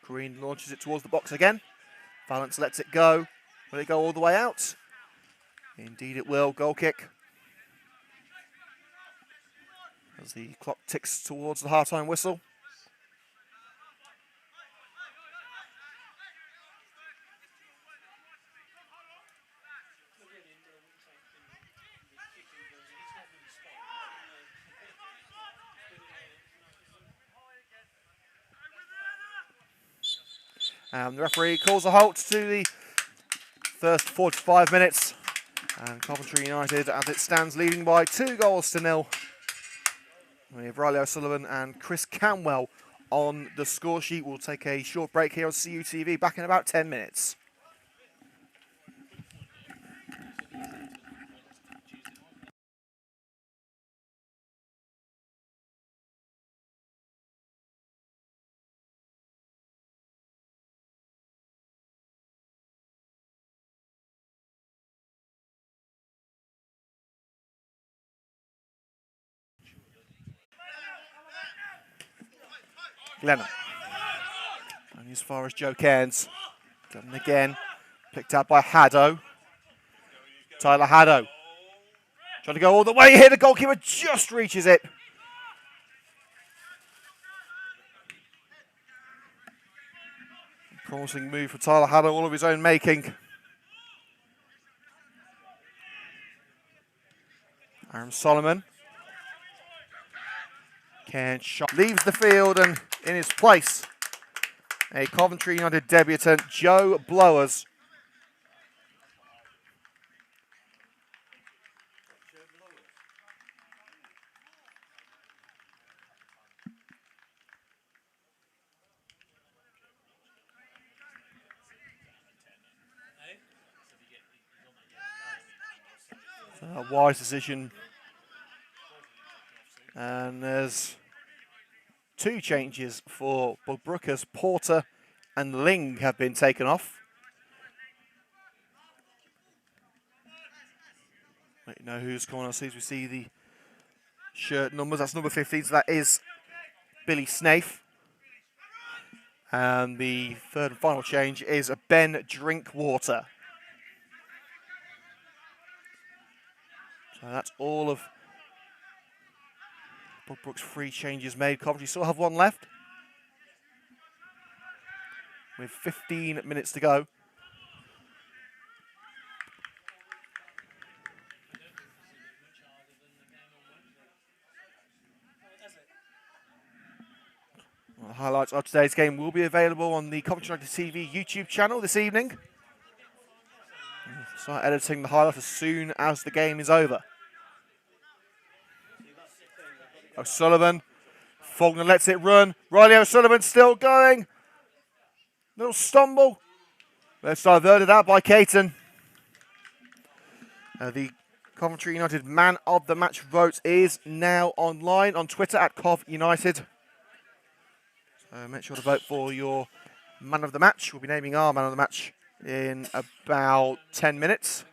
Green launches it towards the box again. Valance lets it go. Will it go all the way out? Indeed it will. Goal kick. As the clock ticks towards the half-time whistle. The referee calls a halt to the first 45 minutes. And Coventry United, as it stands, leading by 2-0. We have Riley O'Sullivan and Chris Camwell on the score sheet. We'll take a short break here on CUTV, back in about 10 minutes. Glennon. Only as far as Joe Cairns. Done again. Picked up by Haddo. Tyler Haddo. Trying to go all the way here. The goalkeeper just reaches it. Promising move for Tyler Haddo, all of his own making. Aaron Solomon. Cairns shot. Leaves the field, and in his place, a Coventry United debutant, Joe Blowers. A wise decision. And there's 2 changes for Bugbrooke, as Porter and Ling have been taken off. Let you know who's coming on, as we see the shirt numbers. That's number 15, so that is Billy Snaith. And the third and final change is Ben Drinkwater. So that's all of Bugbrooke's 3 changes made. Coventry still have 1 left, with 15 minutes to go. Well, the highlights of today's game will be available on the Coventry United TV YouTube channel this evening. We'll start editing the highlights as soon as the game is over. O'Sullivan. Faulkner lets it run. Riley O'Sullivan still going. Little stumble. Let's diverted out by Caton. The Coventry United man of the match vote is now online on Twitter at Cov United. So make sure to vote for your man of the match. We'll be naming our man of the match in about 10 minutes.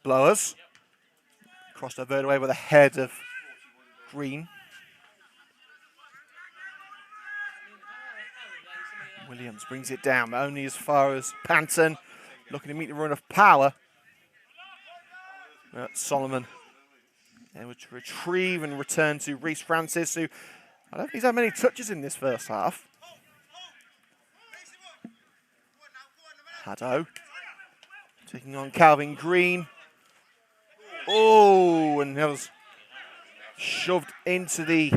Blowers. Crossed diverted away with a head of Green. Williams brings it down, but only as far as Panton. Looking to meet the run of Power. Solomon able to retrieve and return to Reece Francis, who I don't think he's had many touches in this first half. Haddo taking on Calvin Green. Oh, and that was shoved into the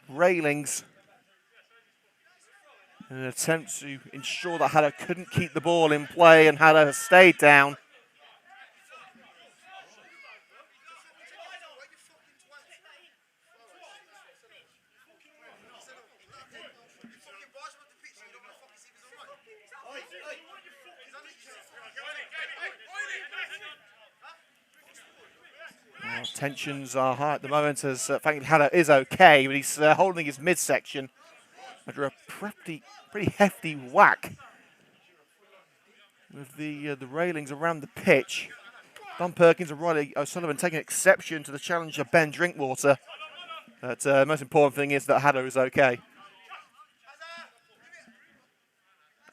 railings in an attempt to ensure that Haddo couldn't keep the ball in play, and Haddo has stayed down. Well, tensions are high at the moment, as thankfully Haddo is okay, but he's holding his midsection after a pretty hefty whack with the railings around the pitch. Don Perkins and Riley O'Sullivan taking exception to the challenge of Ben Drinkwater. But the most important thing is that Haddo is okay.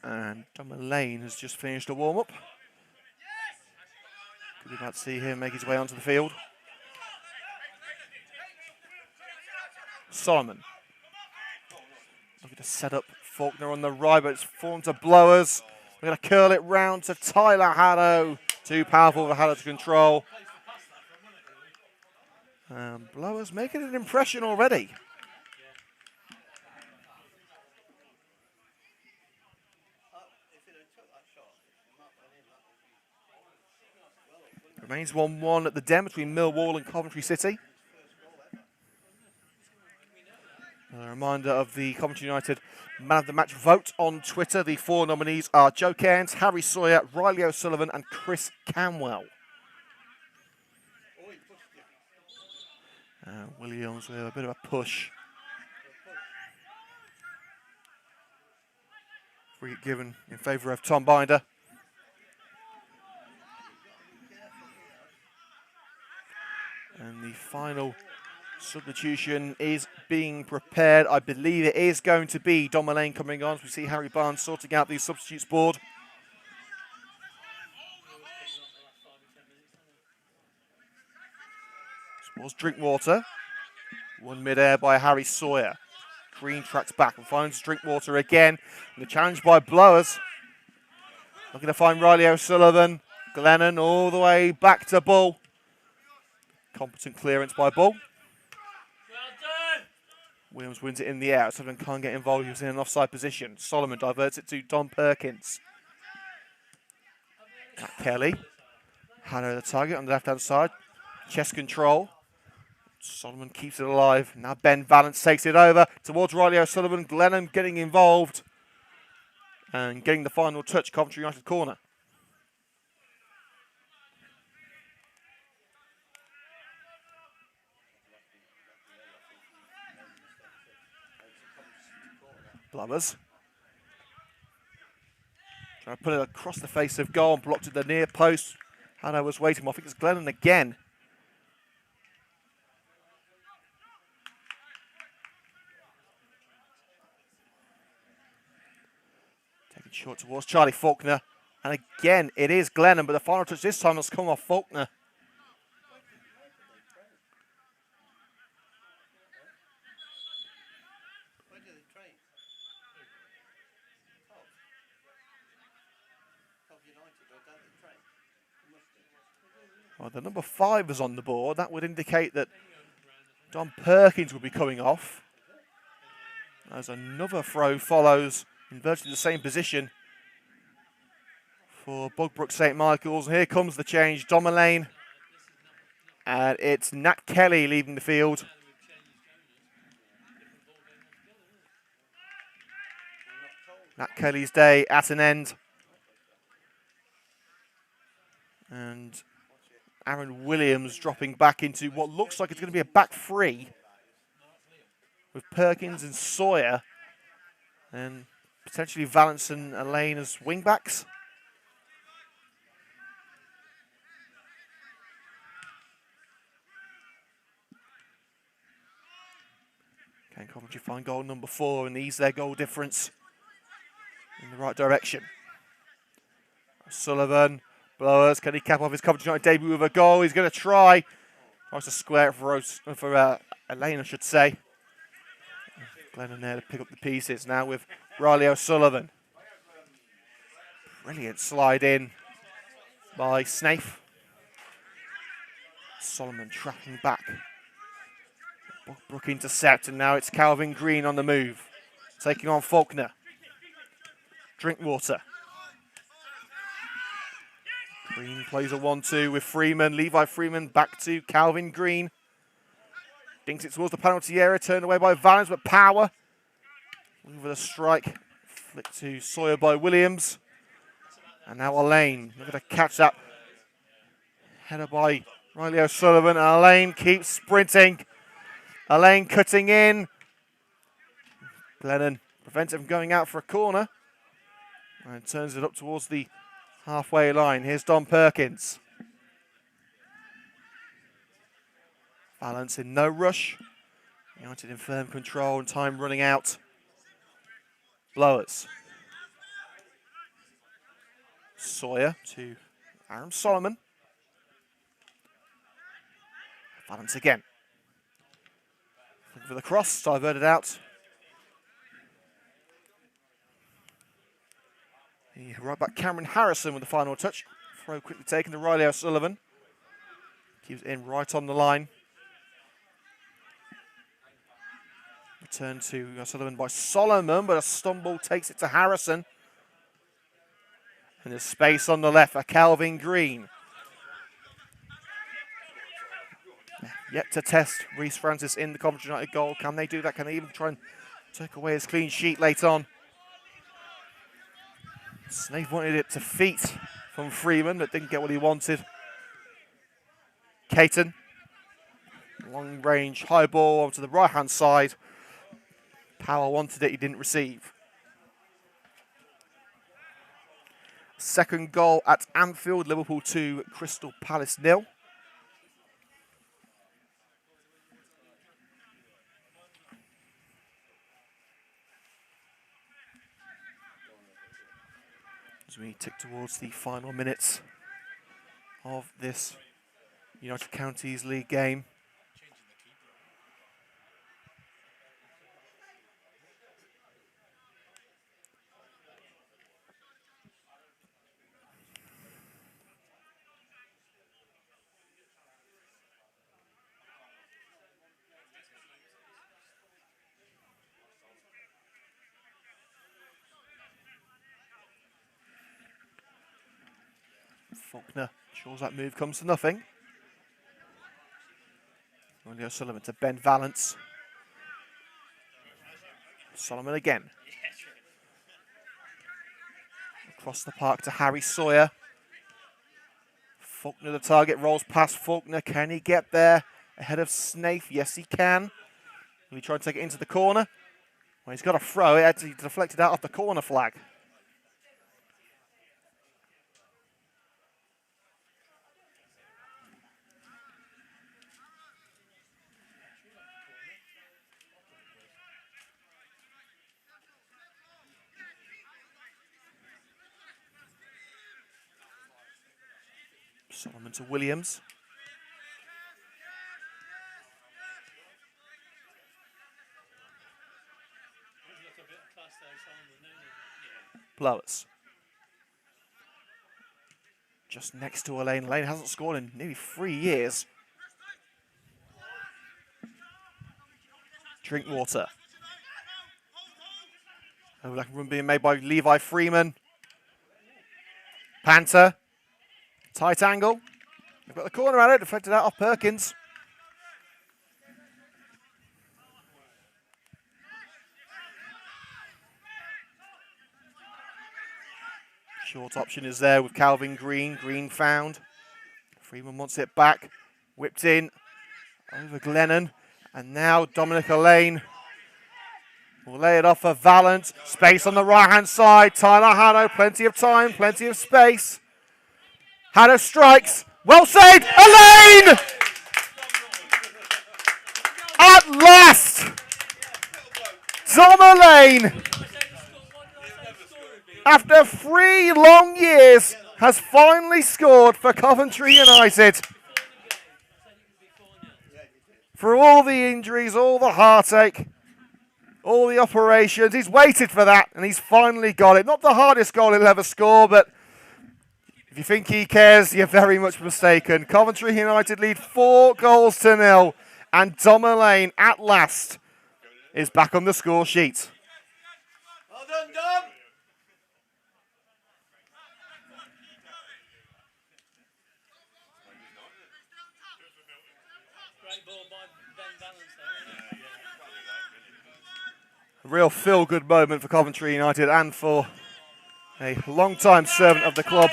And John Mullane has just finished a warm-up. Could be about to see him make his way onto the field. Solomon. Looking to set up Faulkner on the right, but it's formed to Blowers. We're going to curl it round to Tyler Haddo. Too powerful for Haddo to control. Blowers making an impression already. Remains 1-1 at the Den between Millwall and Coventry City. A reminder of the Coventry United Man of the Match vote on Twitter. The 4 nominees are Joe Cairns, Harry Sawyer, Riley O'Sullivan and Chris Camwell. Williams with a bit of a push. Free kick given in favour of Tom Binder. And the final substitution is being prepared. I believe it is going to be Don Mullane coming on. As we see Harry Barnes sorting out the substitutes board. Towards Drinkwater. Won mid-air by Harry Sawyer. Green tracks back and finds Drinkwater again. And the challenge by Blowers. Looking to find Riley O'Sullivan. Glennon all the way back to Bull. Competent clearance by Bull. Williams wins it in the air. Sullivan can't get involved. He was in an offside position. Solomon diverts it to Don Perkins. Matt Kelly. Hand over the target on the left-hand side. Chest control. Solomon keeps it alive. Now Ben Valance takes it over towards Riley O'Sullivan. Glennon getting involved. And getting the final touch. Coventry United corner. Blowers. Trying to put it across the face of goal and blocked at the near post. Hanno was waiting. I think it's Glennon again. Taking short towards Charlie Faulkner. And again, it is Glennon, but the final touch this time has come off Faulkner. Well, the number 5 is on the board. That would indicate that Don Perkins will be coming off. As another throw follows in virtually the same position for Bugbrooke St Michael's. Here comes the change. Don Mullane. And it's Nat Kelly leaving the field. Nat Kelly's day at an end. And Aaron Williams dropping back into what looks like it's going to be a back three with Perkins and Sawyer and potentially Valance and Elaine as wing backs. Can Coventry find goal number 4 and ease their goal difference in the right direction? Sullivan. Blowers, can he cap off his Coventry United debut with a goal? He's going to try. Tries to square it for Elaine, I should say. Glennon there to pick up the pieces now with Riley O'Sullivan. Brilliant slide in by Snaith. Solomon tracking back. Bugbrooke intercept, and now it's Calvin Green on the move. Taking on Faulkner. Drinkwater. Green plays a 1-2 with Freeman. Levi Freeman back to Calvin Green. Dinks it towards the penalty area. Turned away by Valance, but power. With a strike. Flick to Sawyer by Williams. And now Elaine. Looking to catch that. Header by Riley O'Sullivan. And Elaine keeps sprinting. Elaine cutting in. Glennon prevents it from going out for a corner. And turns it up towards the halfway line. Here's Don Perkins. Valance in no rush. United in firm control and time running out. Blowers. Sawyer to Aaron Solomon. Valance again. Looking for the cross, diverted out. Right back Cameron Harrison with the final touch. Throw quickly taken to Riley O'Sullivan. Keeps it in right on the line. Return to O'Sullivan by Solomon, but a stumble takes it to Harrison. And there's space on the left for Calvin Green. Yet to test Reece Francis in the Coventry United goal. Can they do that? Can they even try and take away his clean sheet late on? Snape wanted it to feet from Freeman, but didn't get what he wanted. Caton. Long range, high ball onto the right-hand side. Power wanted it, he didn't receive. Second goal at Anfield, Liverpool 2, Crystal Palace 0. As we tick towards the final minutes of this United Counties League game. Faulkner ensures that move comes to nothing. Only O'Sullivan to Ben Valance. Solomon again. Across the park to Harry Sawyer. Faulkner the target, rolls past Faulkner. Can he get there ahead of Snaith? Yes, he can. Will he try and take it into the corner? Well, he's got a throw. It actually deflected out off the corner flag. Solomon to Williams. Blowers. Just next to Elaine. Elaine hasn't scored in nearly 3 years. Drinkwater. Overlapping run being made by Levi Freeman. Panther. Tight angle. They've got the corner at it. Deflected out off Perkins. Short option is there with Calvin Green. Green found. Freeman wants it back. Whipped in over Glennon. And now Dominic Elaine will lay it off for Valance. Space on the right-hand side. Tyler Haddo. Plenty of time. Plenty of space. Haddo strikes. Well saved. Elaine! At last! Tom Elaine, after 3 long years, has finally scored for Coventry United. For all the injuries, all the heartache, all the operations, he's waited for that and he's finally got it. Not the hardest goal he'll ever score, but if you think he cares, you're very much mistaken. Coventry United lead 4-0, and Dom Elaine, at last, is back on the score sheet. Well done, Dom. Great ball by Ben Valance there, A real feel-good moment for Coventry United and for a long-time servant of the club.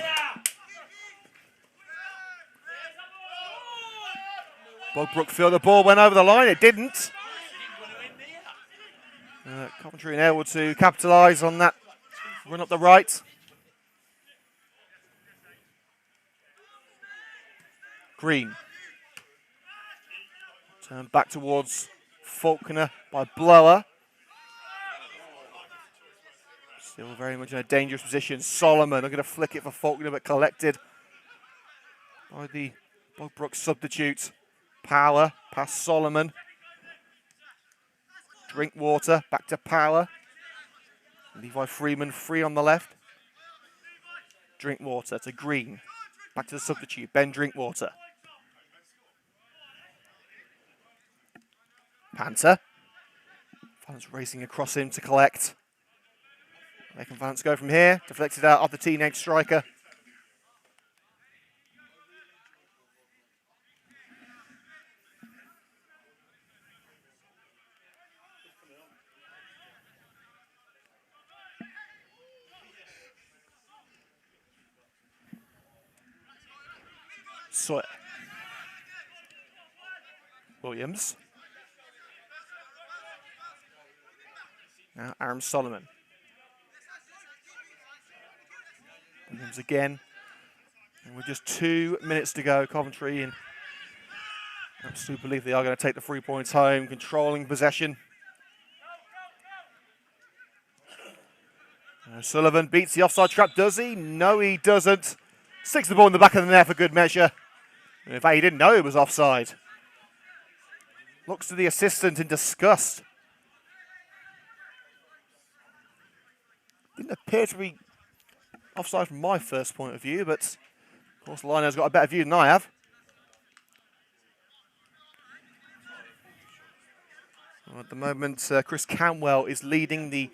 Bugbrooke feel the ball went over the line. It didn't. Coventry able to capitalise on that run up the right. Green. Turn back towards Faulkner by Blower. Still very much in a dangerous position. Solomon are going to flick it for Faulkner, but collected by the Bugbrooke substitute. Power past Solomon. Drinkwater back to Power. Levi Freeman free on the left. Drinkwater to Green. Back to the substitute, Ben Drinkwater. Valance racing across him to collect. Where can Valance go from here? Deflected out of the teenage striker. Sawyer. Williams. Now Aaron Solomon. Williams again. And with just 2 minutes to go, Coventry in absolute belief they are going to take the 3 points home, controlling possession. Sullivan beats the offside trap, does he? No, he doesn't. Sticks the ball in the back of the net for good measure. In fact, he didn't know it was offside. Looks to the assistant in disgust. Didn't appear to be offside from my first point of view, but of course Lionel's got a better view than I have. Well, at the moment, Chris Camwell is leading the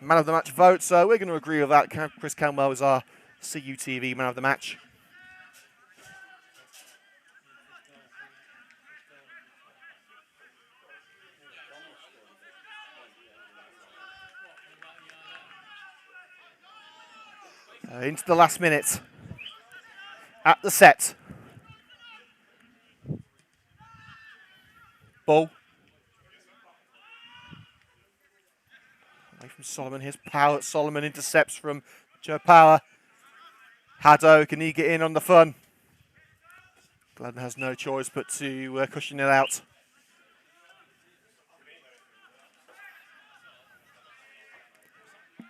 man of the match vote, so we're going to agree with that. Chris Camwell is our CUTV man of the match. Into the last minute. At the set. Ball. Away from Solomon. Here's Power. Solomon intercepts from Joe Power. Haddo, can he get in on the fun? Gladden has no choice but to cushion it out.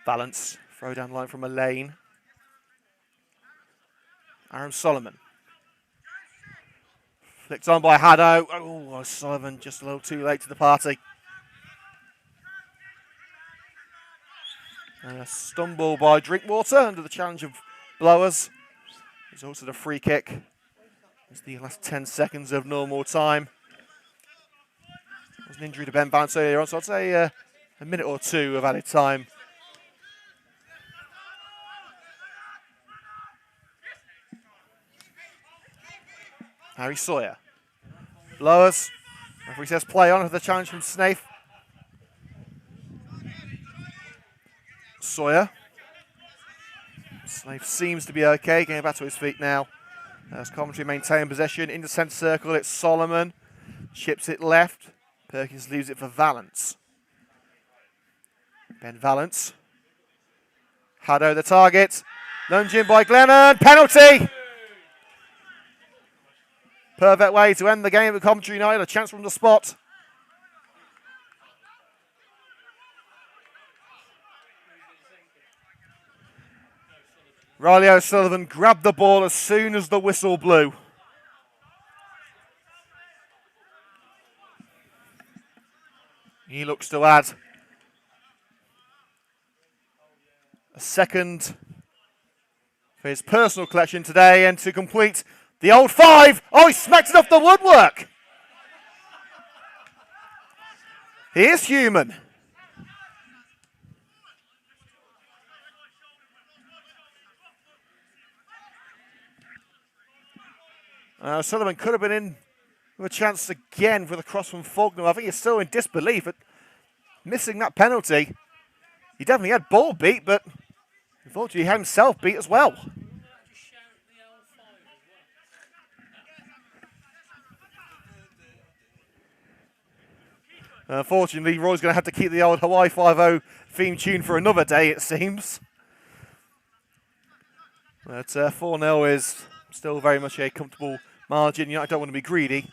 Valance. Throw down line from a lane. Aaron Solomon. Flicked on by Haddo. Oh, Solomon just a little too late to the party. And a stumble by Drinkwater under the challenge of Blowers. There's also the free kick. It's the last 10 seconds of normal time. There's an injury to Ben Vance earlier on, so I'd say a minute or two of added time. Harry Sawyer. Blowers. Referee says play on for the challenge from Snaith. Sawyer. Snaith seems to be okay, getting back to his feet now. As Coventry maintain possession in the centre circle, it's Solomon. Chips it left. Perkins leaves it for Valance. Ben Valance. Haddo the target. Lunged in by Glennon. Penalty! Perfect way to end the game at Coventry United. A chance from the spot. Riley O'Sullivan grabbed the ball as soon as the whistle blew. He looks to add a second for his personal collection today and to complete the old 5. Oh, he smacked it off the woodwork. He is human. Sullivan could have been in with a chance again for the cross from Faulkner. I think he's still in disbelief at missing that penalty. He definitely had ball beat, but unfortunately he had himself beat as well. Unfortunately, Roy's going to have to keep the old Hawaii 5-0 theme tune for another day, it seems. But 4-0 is still very much a comfortable margin. United don't want to be greedy.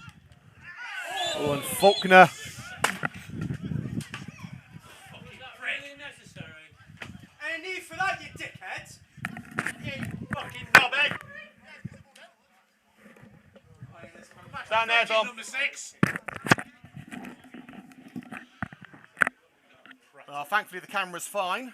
Oh, and Faulkner. Really necessary? Any need for that, you dickheads? You fucking knobhead! Stand there, Tom. Number 6. Thankfully, the camera's fine.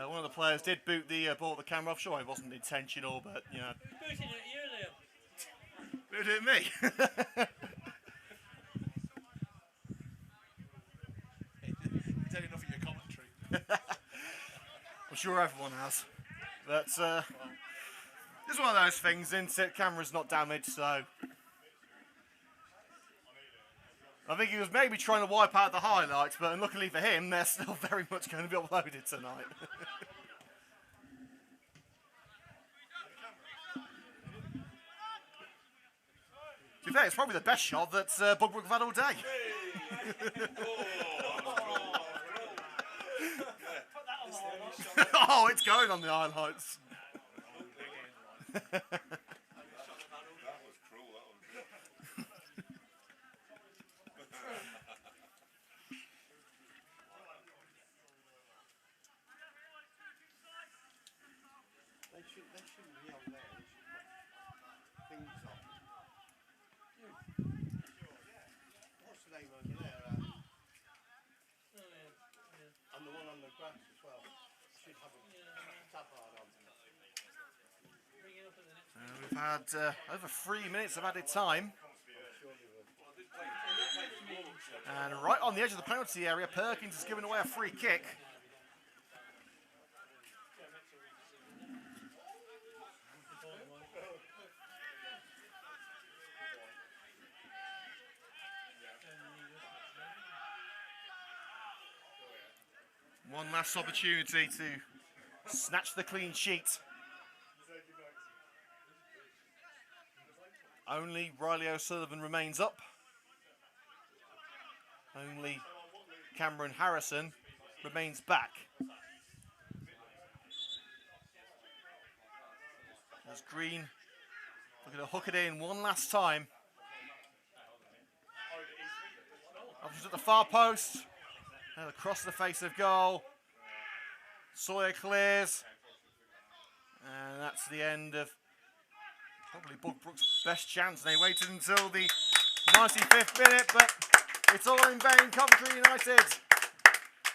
One of the players did boot the ball at the camera off. Sure, it wasn't intentional, but you know. Booting at you earlier. Who did me? You've done enough of your commentary. I'm sure everyone has. But it's one of those things, isn't it? Camera's not damaged, so I think he was maybe trying to wipe out the highlights, but unluckily for him, they're still very much going to be uploaded tonight. To be fair, it's probably the best shot that Bugbrooke have had all day. Oh, it's going on the highlights. That was cruel, that one. They shouldn't be on there. They should put things on. What's the name over there? And the one on the grass as well. Should have a tabard on. We've had over 3 minutes of added time. And right on the edge of the penalty area, Perkins has given away a free kick. One last opportunity to snatch the clean sheet. Only Riley O'Sullivan remains up. Only Cameron Harrison remains back. As Green looking to hook it in one last time. Options at the far post. And across the face of goal. Sawyer clears. And that's the end of probably Bugbrooke's best chance. They waited until the 95th minute, but it's all in vain. Coventry United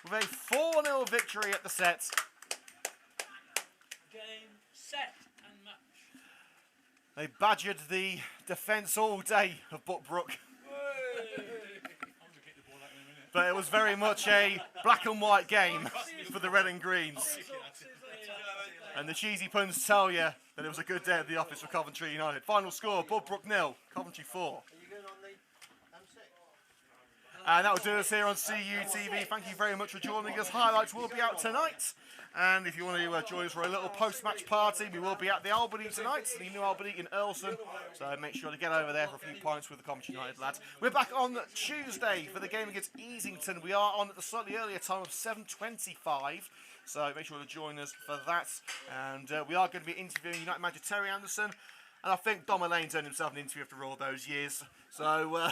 with a 4-0 victory at the set. Game, set and match. They badgered the defence all day of Bugbrooke. But it was very much a black and white game for the red and greens. And the cheesy puns tell you that it was a good day at the office for Coventry United. Final score, Bugbrooke 0, Coventry 4. Are you going on the M6? And that will do us here on CUTV. Thank you very much for joining us. Highlights will be out tonight. And if you want to join us for a little post-match party, we will be at the Albany tonight, the new Albany in Earlston. So make sure to get over there for a few pints with the Coventry United lads. We're back on Tuesday for the game against Easington. We are on at the slightly earlier time of 7:25. So make sure to join us for that. And we are going to be interviewing United manager Terry Anderson. And I think Dom Elaine's earned himself an interview after all those years. So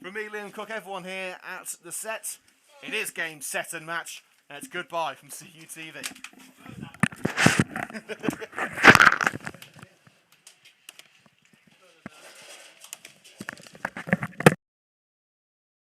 from me, Liam Cook, everyone here at the set, it is game, set and match. And it's goodbye from CUTV.